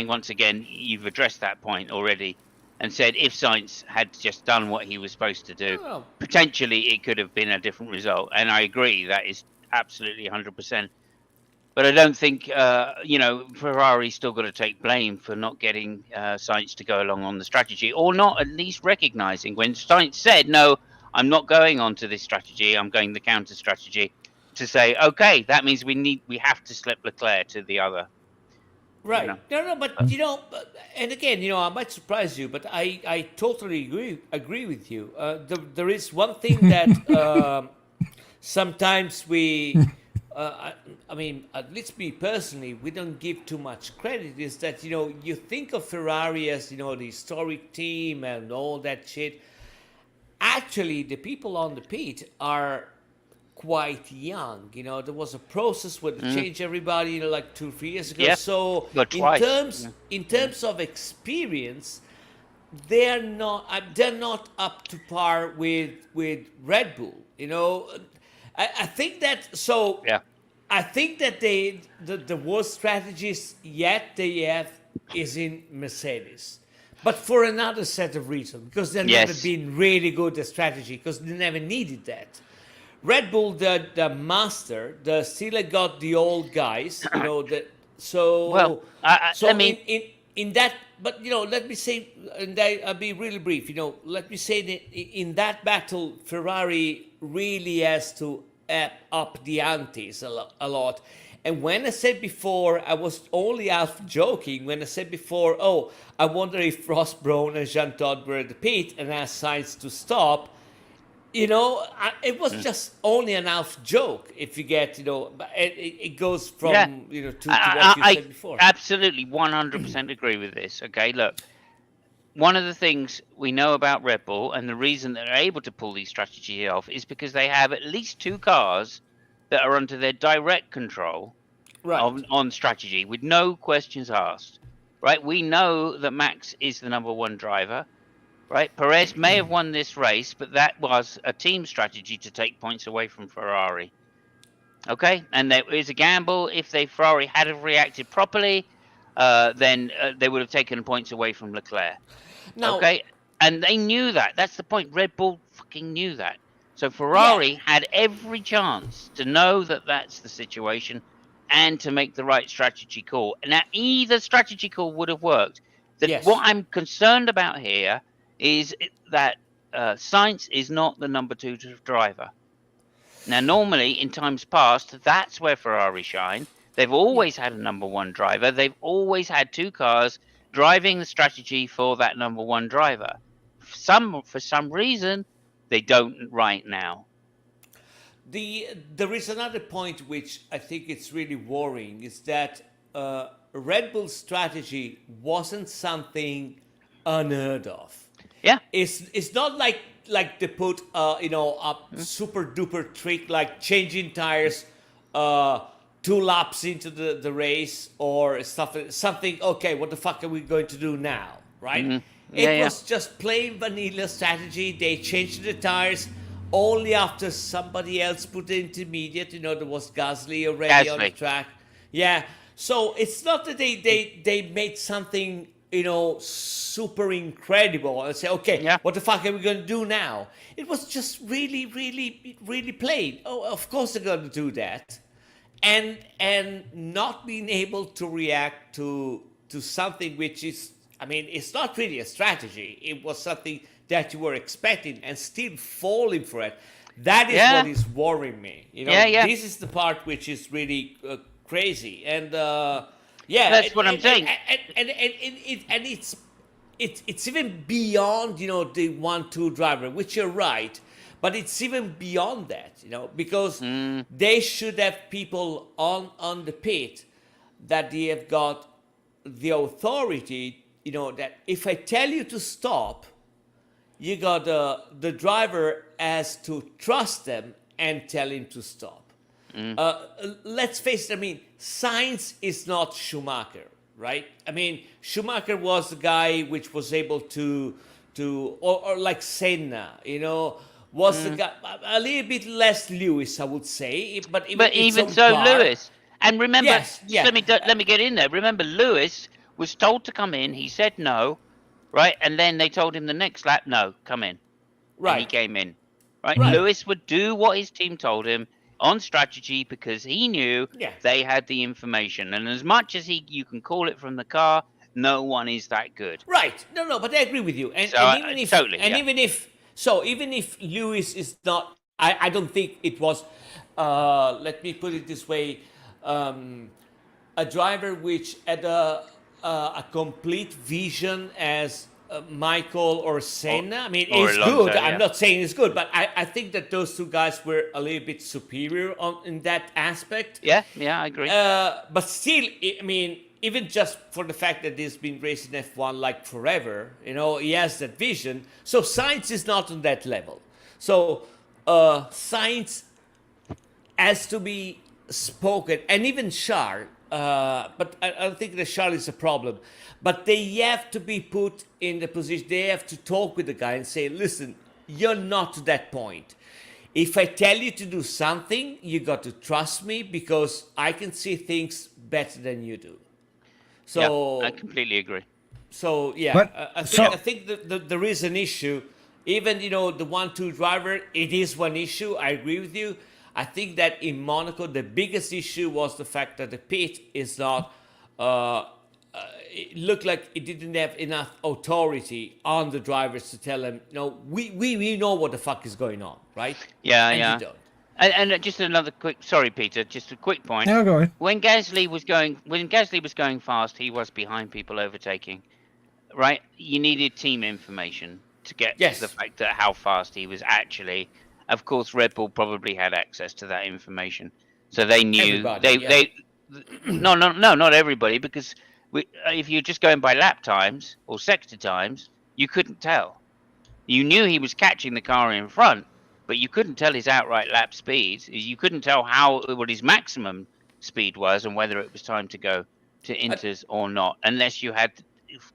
B: once again, you've addressed that point already and said if Sainz had just done what he was supposed to do,
C: Oh.
B: potentially it could have been a different result. And I agree, that is absolutely 100%. But I don't think, Ferrari's still got to take blame for not getting Sainz to go along on the strategy, or not at least recognizing when Sainz said, no, I'm not going on to this strategy, I'm going the counter strategy, to say, okay, that means we have to slip Leclerc to the other.
C: Right.
B: You know.
C: No, but and again, I might surprise you, but I totally agree with you. There is one thing that sometimes we, I mean, at least me personally, we don't give too much credit. Is that you think of Ferrari as the historic team and all that shit. Actually, the people on the pit are quite young. There was a process where they changed everybody, like 2-3 years ago.
B: Yeah.
C: So
B: But twice.
C: in terms of experience, they're not up to par with Red Bull. I think that so.
B: Yeah.
C: I think that the worst strategies yet they have is in Mercedes. But for another set of reasons, because they've never been really good at strategy, because they never needed that. Red Bull, the master, still got the old guys, so.
B: Well, I mean,
C: in that, but let me say, and I'll be really brief. Let me say that in that battle, Ferrari really has to up the antes a lot. And when I said before, I was only half joking when I said before, oh, I wonder if Ross Brown and Jean Todt were at the pit and asked Sainz to stop. It was just only an half joke. If you get, it goes from, to what you said before.
B: Absolutely, 100% agree with this. Okay, look, one of the things we know about Red Bull, and the reason they're able to pull these strategies off, is because they have at least 2 cars that are under their direct control on strategy, with no questions asked. Right? We know that Max is the number 1 driver. Right, Perez may have won this race, but that was a team strategy to take points away from Ferrari. Okay, and there is a gamble. If Ferrari had have reacted properly, then they would have taken points away from Leclerc.
C: Now,
B: okay, and they knew that. That's the point. Red Bull fucking knew that. So Ferrari had every chance to know that that's the situation and to make the right strategy call. Now, either strategy call would have worked. What I'm concerned about here is that Sainz is not the number 2 driver. Now, normally, in times past, that's where Ferrari shine. They've always had a number 1 driver. They've always had 2 cars driving the strategy for that number 1 driver. For some reason, they don't right now.
C: There is another point which I think it's really worrying, is that Red Bull's strategy wasn't something unheard of.
B: Yeah,
C: it's not like they put a super duper trick like changing tires 2 laps into the race or something. Okay, what the fuck are we going to do now, right? It was just plain vanilla strategy. They changed the tires only after somebody else put the intermediate. There was Gasly already on the
B: Gasly.
C: track. Yeah. So it's not that they made something, super incredible and say, okay,
B: Yeah.
C: what the fuck are we going to do now? It was just really, really, really plain. Oh, of course they're going to do that. And not being able to react to something which is, it's not really a strategy. It was something that you were expecting and still falling for it. That is
B: Yeah.
C: what is worrying me.
B: Yeah.
C: This is the part which is really crazy. And
B: That's what I'm saying.
C: And it's even beyond the 1-2 driver, which you're right. But it's even beyond that, because they should have people on the pit that they have got the authority, that if I tell you to stop, you got the driver has to trust them and tell him to stop. Let's face it, Sainz is not Schumacher, right? Schumacher was the guy which was able to or like Senna, was the guy, a little bit less Lewis, I would say, but
B: even so, Lewis. And remember,
C: Yes, yeah.
B: let me get in there. Remember, Lewis was told to come in. He said no, right? And then they told him the next lap, no, come in.
C: Right.
B: And he came in, right?
C: Right.
B: Lewis would do what his team told him on strategy because he knew they had the information. And as much as you can call it from the car, no one is that good.
C: Right. No, but I agree with you. And,
B: So,
C: and even if
B: totally,
C: and
B: yeah.
C: even if Lewis is not, I don't think it was. Let me put it this way: a driver which had a complete vision as Michael or Senna.
B: Or
C: It's
B: Alonso,
C: good.
B: yeah.
C: I'm not saying it's good, but I think that those two guys were a little bit superior in that aspect.
B: Yeah, I agree.
C: But still, even just for the fact that he's been racing F1 like forever, he has that vision. So Sainz is not on that level. So Sainz has to be spoken, and even Charles. But I don't think that Charles is a problem. But they have to be put in the position. They have to talk with the guy and say, "Listen, you're not to that point. If I tell you to do something, you got to trust me because I can see things better than you do." So
B: yeah, I completely agree.
C: So yeah,
D: But-
C: I think that there is an issue. Even the 1-2 driver, it is one issue. I agree with you. I think that in Monaco, the biggest issue was the fact that the pit is not. It looked like it didn't have enough authority on the drivers to tell them, "No, we know what the fuck is going on, right?"
B: Yeah,
C: and
B: yeah.
C: You don't.
B: And just another quick, sorry, Peter, just a quick point.
D: Yeah, go ahead.
B: When Gasly was going fast, he was behind people overtaking, right? You needed team information to get
C: Yes.
B: to the fact that how fast he was actually. Of course, Red Bull probably had access to that information, so they knew.
C: Everybody,
B: No, not everybody, because if you're just going by lap times or sector times, you couldn't tell. You knew he was catching the car in front, but you couldn't tell his outright lap speed. You couldn't tell what his maximum speed was and whether it was time to go to inters or not, unless you had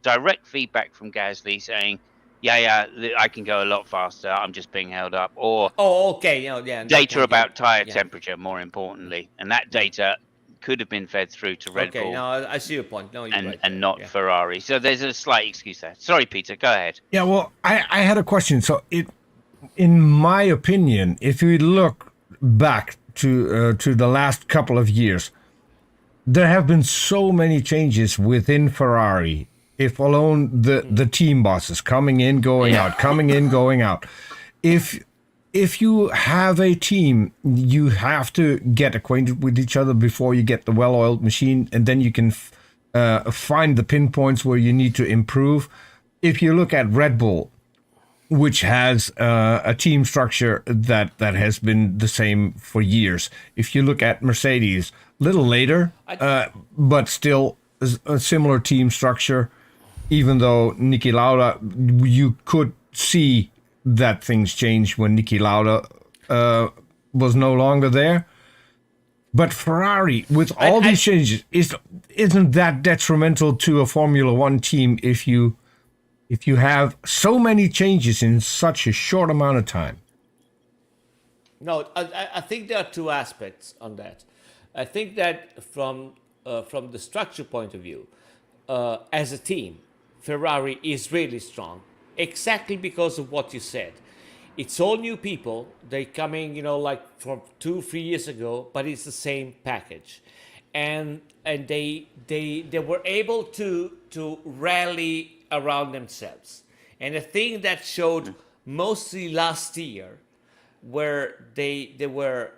B: direct feedback from Gasly saying, yeah, I can go a lot faster, I'm just being held up, or
C: Okay, yeah.
B: data about tire temperature, more importantly, and that data could have been fed through to Red
C: Okay,
B: Bull
C: no, I see your point. No, you're right.
B: and not
C: Yeah.
B: Ferrari. So there's a slight excuse there. Sorry, Peter, go ahead.
D: Yeah, well, I had a question. So, in my opinion, if we look back to the last couple of years, there have been so many changes within Ferrari. If alone the team bosses coming in, going out, coming in, going out. If you have a team, you have to get acquainted with each other before you get the well-oiled machine, and then you can find the pinpoints where you need to improve. If you look at Red Bull, which has a team structure that has been the same for years. If you look at Mercedes, a little later, but still a similar team structure, even though Niki Lauda, you could see that things changed when Niki Lauda was no longer there. But Ferrari, with all these changes, isn't that detrimental to a Formula One team if you have so many changes in such a short amount of time?
C: No, I think there are two aspects on that. I think that from the structure point of view, as a team, Ferrari is really strong, exactly because of what you said. It's all new people. They coming, like from 2 3 years ago, but it's the same package, and they were able to rally around themselves. And the thing that showed mostly last year, where they were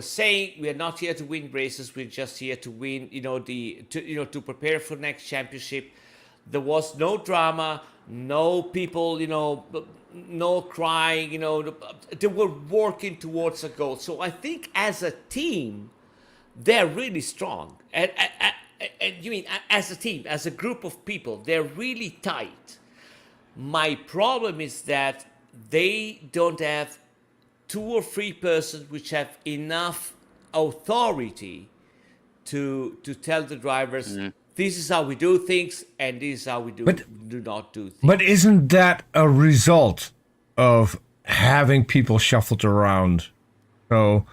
C: saying we are not here to win races, we're just here to win, to prepare for next championship. There was no drama, no people, no crying, they were working towards a goal. So I think as a team, they're really strong. And you mean as a team, as a group of people, they're really tight. My problem is that they don't have 2 or 3 persons which have enough authority to tell the drivers, this is how we do things, and this is how we do not do things.
D: But isn't that a result of having people shuffled around? So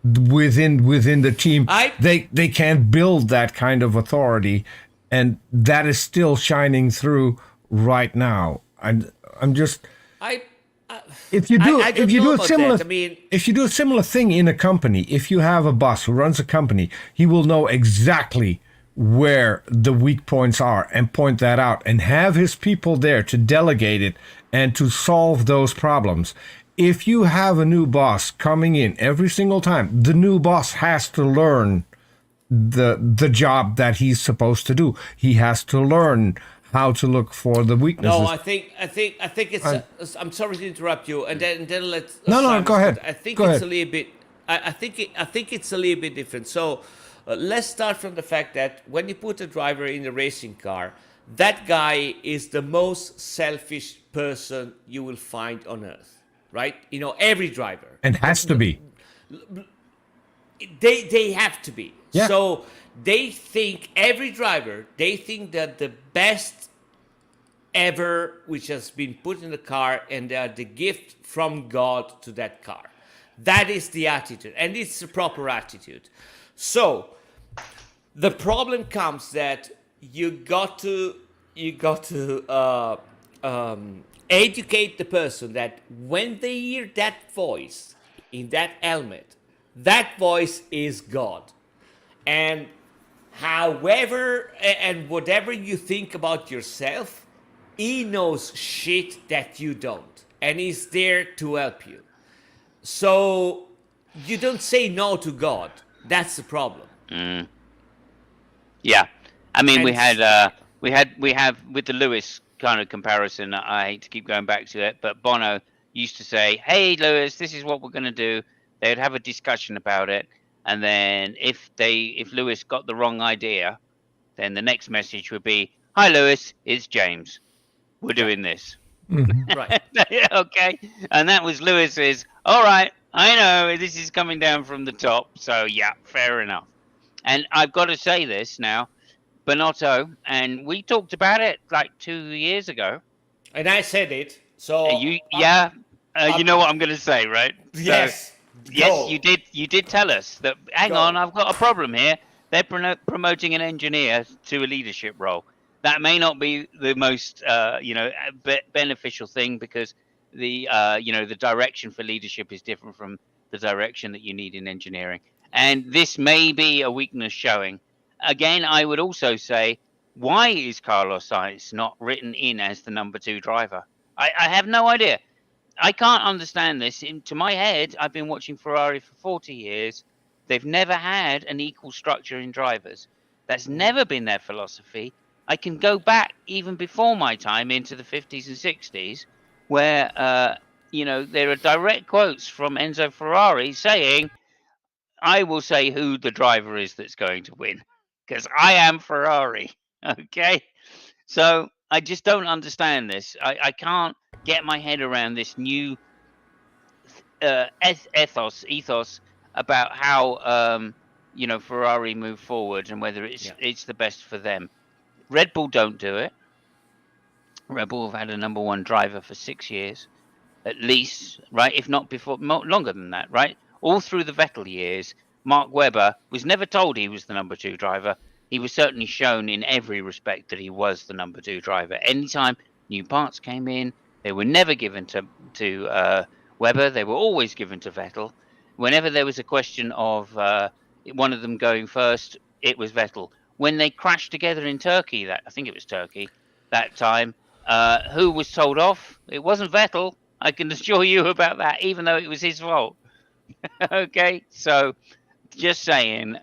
D: within the team, they can't build that kind of authority, and that is still shining through right now. I'm just. If you do a similar thing in a company, if you have a boss who runs a company, he will know exactly where the weak points are and point that out and have his people there to delegate it and to solve those problems. If you have a new boss coming in every single time, the new boss has to learn the job that he's supposed to do. He has to learn how to look for the weaknesses.
C: No, I think it's. I'm sorry to interrupt you, and then let's.
D: No, go ahead.
C: I think
D: go
C: it's
D: ahead.
C: a little bit. I think it's a little bit different. So let's start from the fact that when you put a driver in a racing car, that guy is the most selfish person you will find on earth, right? Every driver.
D: And has to be.
C: They have to be.
D: Yeah.
C: So every driver, they think that the best ever which has been put in the car, and they are the gift from God to that car. That is the attitude, and it's the proper attitude. So the problem comes that you got to educate the person that when they hear that voice in that helmet, that voice is God. And however and whatever you think about yourself, he knows shit that you don't, and he's there to help you. So you don't say no to God. That's the problem.
B: Yeah, I mean,
C: And-
B: we have with the Lewis kind of comparison. I hate to keep going back to it, but Bono used to say, "Hey, Lewis, this is what we're going to do." They'd have a discussion about it, and then if Lewis got the wrong idea, then the next message would be, "Hi, Lewis, it's James. We're doing this."
C: Right.
B: Okay, and that was Lewis's. All right, I know this is coming down from the top, so yeah, fair enough. And I've got to say this now, Bonotto, and we talked about it like 2 years ago.
C: And I said it. So
B: You know what I'm going to say, right?
C: Yes.
B: Yes,
C: Go.
B: you did tell us that. Hang
C: Go.
B: on, I've got a problem here. They're promoting an engineer to a leadership role. That may not be the most beneficial thing, because the direction for leadership is different from the direction that you need in engineering. And this may be a weakness showing. Again, I would also say, why is Carlos Sainz not written in as the number 2 driver? I have no idea. I can't understand this. Into my head, I've been watching Ferrari for 40 years. They've never had an equal structure in drivers. That's never been their philosophy. I can go back even before my time into the 50s and 60s, where there are direct quotes from Enzo Ferrari saying, "I will say who the driver is that's going to win, because I am Ferrari." Okay, so I just don't understand this. I can't get my head around this new ethos about how Ferrari move forward and whether it's the best for them. Red Bull don't do it. Red Bull have had a number 1 driver for 6 years. at least, right? If not before, longer than that, right? All through the Vettel years, Mark Webber was never told he was the number 2 driver. He was certainly shown in every respect that he was the number 2 driver. Anytime new parts came in, they were never given to Webber. They were always given to Vettel. Whenever there was a question of one of them going first, it was Vettel. When they crashed together in Turkey, I think it was Turkey, that time, who was told off? It wasn't Vettel. I can assure you about that, even though it was his fault. Okay, so just saying,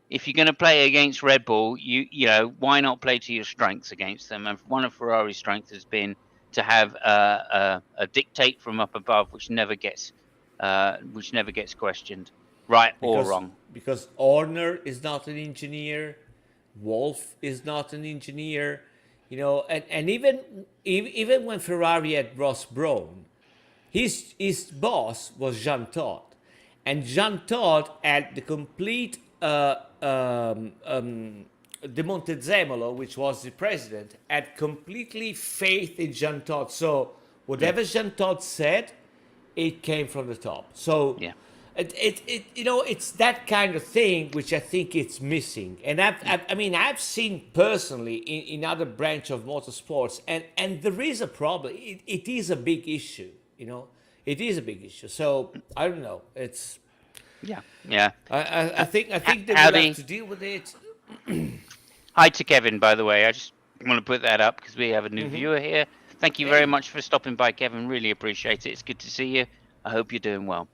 B: if you're going to play against Red Bull, why not play to your strengths against them? And one of Ferrari's strengths has been to have a dictate from up above, which never gets questioned, right or wrong.
C: Because Horner is not an engineer, Wolf is not an engineer. And even when Ferrari had Ross Brawn, his boss was Jean Todt, and Jean Todt had the complete De Montezemolo, which was the president, had completely faith in Jean Todt. So whatever Jean Todt said, it came from the top. So
B: yeah.
C: It's that kind of thing which I think it's missing. And I've seen personally in other branch of motorsports, and there is a problem. It is a big issue. It is a big issue. So I don't know. It's
B: yeah.
C: I think they will have to deal with it.
B: Hi to Kevin, by the way. I just want to put that up because we have a new viewer here. Thank you very much for stopping by, Kevin. Really appreciate it. It's good to see you. I hope you're doing well.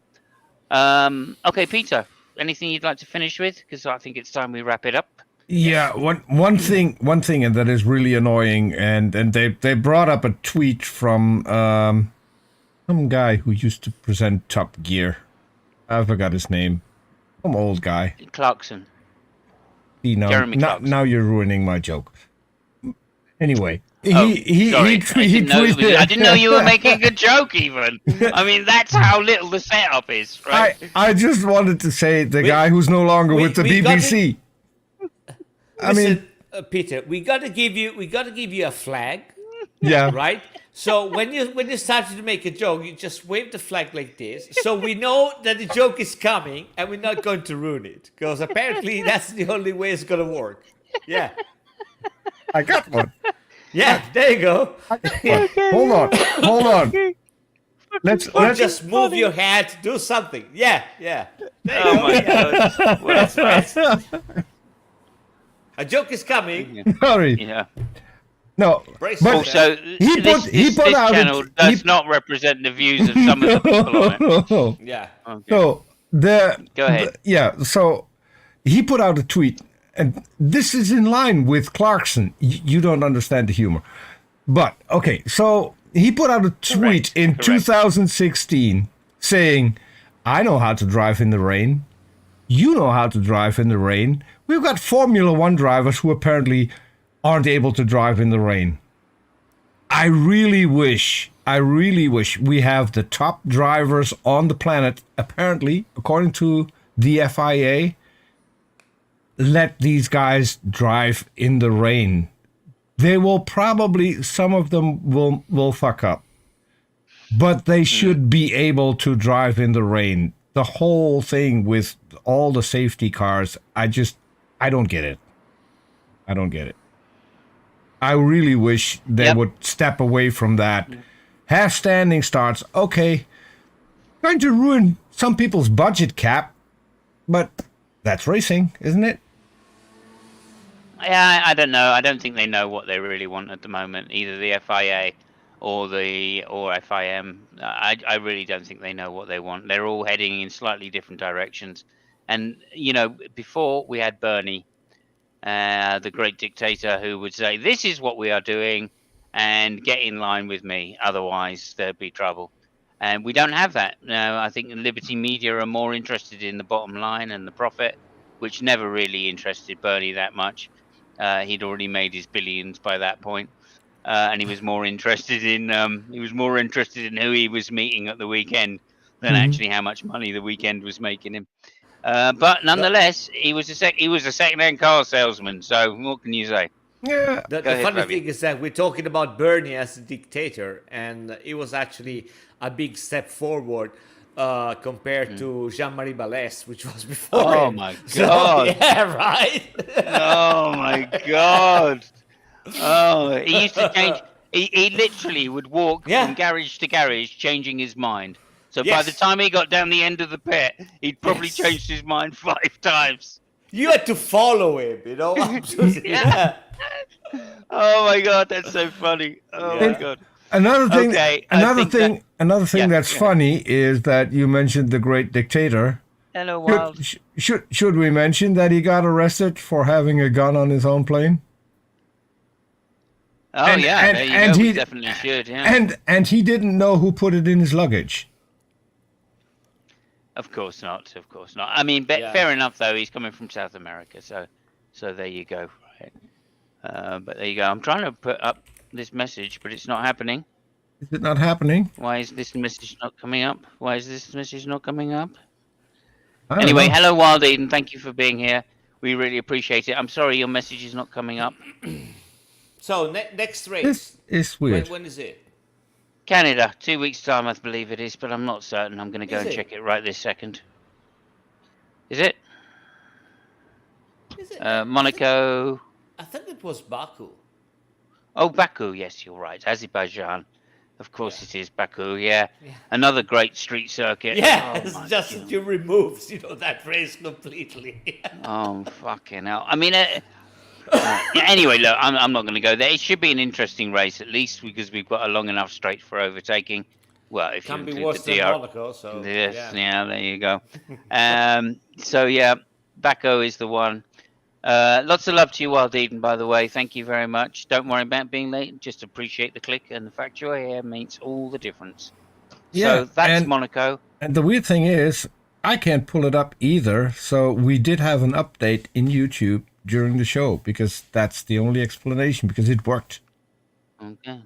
B: Okay, Peter, anything you'd like to finish with? Because I think it's time we wrap it up.
D: Yeah, one thing, and that is really annoying, and they brought up a tweet from some guy who used to present Top Gear. I forgot his name. Some old guy.
B: Clarkson.
D: Jeremy Clarkson. Now you're ruining my joke. Anyway.
B: I didn't know you were making a good joke even. I mean, that's how little the setup is, right?
D: I just wanted to say the guy who's no longer with the BBC.
C: Listen, Peter, we gotta give you a flag.
D: Yeah.
C: Right? So when you started to make a joke, you just wave the flag like this, so we know that the joke is coming and we're not going to ruin it. Because apparently that's the only way it's gonna work. Yeah.
D: I got one.
C: Yeah, there you go.
D: Hold on. Let's
C: just move your head, do something. Yeah. There
B: Oh my God.
C: That's right. A joke is coming.
D: Sorry.
B: Yeah.
D: No.
C: But
B: also, this channel does not represent the views of some of the people on it.
C: Yeah.
B: Okay.
D: So
B: Go ahead.
D: So he put out a tweet. And this is in line with Clarkson. You don't understand the humor. But, okay, so he put out a tweet in 2016 saying, I know how to drive in the rain. You know how to drive in the rain. We've got Formula One drivers who apparently aren't able to drive in the rain. I really wish we have the top drivers on the planet, apparently, according to the FIA. Let these guys drive in the rain. They will probably, some of them will fuck up. But they should be able to drive in the rain. The whole thing with all the safety cars, I don't get it. I don't get it. I really wish they would step away from that. Have standing starts, okay. Going to ruin some people's budget cap, but that's racing, isn't it?
B: Yeah, I don't know. I don't think they know what they really want at the moment, either the FIA or FIM. I really don't think they know what they want. They're all heading in slightly different directions. And, before we had Bernie, the great dictator, who would say, this is what we are doing, and get in line with me, otherwise there'd be trouble. And we don't have that. Now, I think the Liberty Media are more interested in the bottom line and the profit, which never really interested Bernie that much. He'd already made his billions by that point, and he was more interested in who he was meeting at the weekend than actually how much money the weekend was making him. But nonetheless, he was a second-hand car salesman. So what can you say?
D: Yeah.
C: The
B: ahead,
C: funny
B: Fabio.
C: thing is that we're talking about Bernie as a dictator, and it was actually a big step forward compared to Jean-Marie Balès, which was before
B: Oh
C: him.
B: my
C: So,
B: God.
C: yeah, right?
B: Oh my God. Oh, he used to change. He literally would walk
C: Yeah.
B: from garage to garage, changing his mind. So by the
C: Yes.
B: time he got down the end of the pit, he'd probably
C: Yes.
B: changed his mind 5 times.
C: You had to follow him, you know? Absolutely.
B: Yeah. Oh my God, that's so funny. Oh my
C: Yeah.
B: God.
D: Another thing,
B: Okay, I think that-
D: another thing
B: Yeah,
D: that's
B: go ahead.
D: funny is that you mentioned the great dictator.
B: Hello, Wild.
D: Should we mention that he got arrested for having a gun on his own plane?
B: Oh
D: And-
B: yeah,
D: and-
B: there you
D: and
B: go. We
D: he-
B: definitely should. Yeah.
D: And he didn't know who put it in his luggage.
B: Of course not. Of course not. I mean,
C: Yeah.
B: fair enough though. He's coming from South America, so there you go. Right. But there you go. I'm trying to put up this message, but it's not happening.
D: Is it not happening?
B: Why is this message not coming up? Why is this message not coming up?
D: I don't
B: Anyway,
D: know.
B: hello, Wild Eden. Thank you for being here. We really appreciate it. I'm sorry your message is not coming up.
C: So, next race.
D: This is weird.
C: When is it?
B: Canada, 2 weeks' time, I believe it is, but I'm not certain. I'm going to go
C: Is
B: and
C: it?
B: check it right this second. Is it?
C: Is it?
B: Monaco.
C: I think it was Baku.
B: Oh, Baku. Yes, you're right. Azerbaijan. Of course it is Baku. Yeah.
C: Yeah.
B: Another great street circuit.
C: Yeah,
B: Oh,
C: it's
B: my
C: just
B: God.
C: that you removed, that race completely.
B: Oh, fucking hell. I mean, yeah, anyway, look, I'm not going to go there. It should be an interesting race, at least, because we've got a long enough straight for overtaking. Well, if
C: Can
B: you
C: be
B: include
C: worse
B: the
C: than
B: DR.
C: Monaco, so
B: Yes,
C: yeah.
B: yeah, there you go. So, yeah, Baku is the one. Lots of love to you, Wild Eden, by the way. Thank you very much. Don't worry about being late. Just appreciate the click, and the fact you're here makes all the difference.
D: Yeah,
B: So that's
D: and-
B: Monaco.
D: And the weird thing is, I can't pull it up either. So we did have an update in YouTube during the show because that's the only explanation because it worked
B: Okay.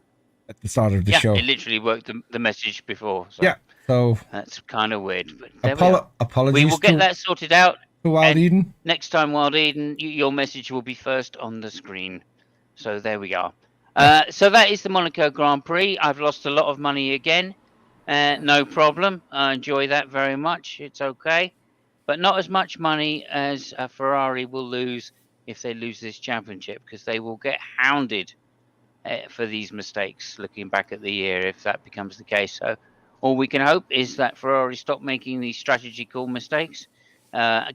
D: at the start of the
B: Yeah,
D: show.
B: it literally worked the message before. So
D: Yeah. So
B: that's kind of weird. But there we are.
D: apologies
B: We will get that sorted out.
D: to Wild
B: and-
D: Eden.
B: Next time, Wild Eden, your message will be first on the screen. So there we are. So that is the Monaco Grand Prix. I've lost a lot of money again. No problem. I enjoy that very much. It's okay. But not as much money as Ferrari will lose if they lose this championship, because they will get hounded for these mistakes looking back at the year if that becomes the case. So all we can hope is that Ferrari stop making these strategical mistakes.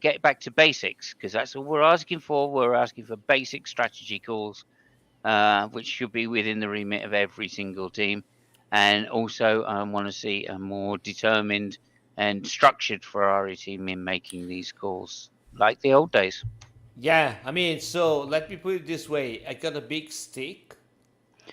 B: Get back to basics, because that's all we're asking for. We're asking for basic strategy calls, which should be within the remit of every single team. And also, I want to see a more determined and structured Ferrari team in making these calls, like the old days.
C: Yeah, I mean, so let me put it this way. I got a big stick,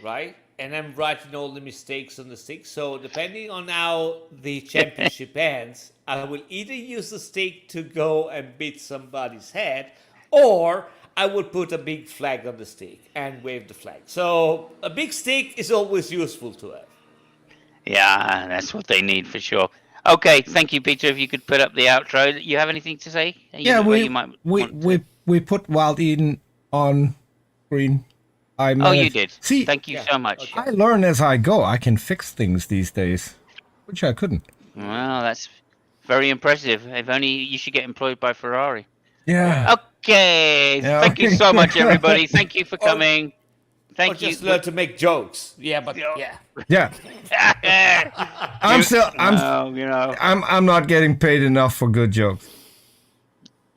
C: right? And I'm writing all the mistakes on the stick. So depending on how the championship ends, I will either use the stick to go and beat somebody's head, or I will put a big flag on the stick and wave the flag. So a big stick is always useful to have.
B: Yeah, that's what they need for sure. Okay, thank you, Peter. If you could put up the outro. You have anything to say?
D: Yeah,
B: You might want to-
D: we put Wild Eden on screen. I
B: Oh, you
D: managed-
B: did.
D: See,
B: Thank you so much.
C: okay.
D: I learn as I go. I can fix things these days, which I couldn't.
B: Well, that's very impressive. If only you should get employed by Ferrari.
D: Yeah.
B: Okay.
D: Yeah,
B: Thank you
D: okay.
B: so much, everybody. Thank you for coming.
C: Or
B: Thank you.
C: just learn to make jokes. Yeah, but yeah.
D: Yeah. I'm still. I'm not getting paid enough for good jokes.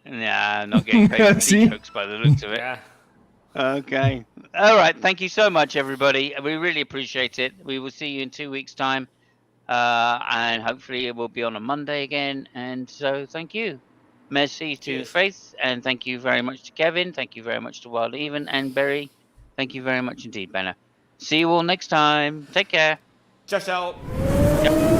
B: Nah, I'm not getting paid for
D: See?
B: these jokes by the looks of it.
C: Yeah.
B: Okay. All right. Thank you so much, everybody. We really appreciate it. We will see you in 2 weeks' time. And hopefully it will be on a Monday again. And so thank you. Merci to
C: Cheers.
B: Faith. And thank you very much to Kevin. Thank you very much to Wild Even and Berry. Thank you very much indeed, Banner. See you all next time. Take care.
C: Ciao, ciao.
B: Yep.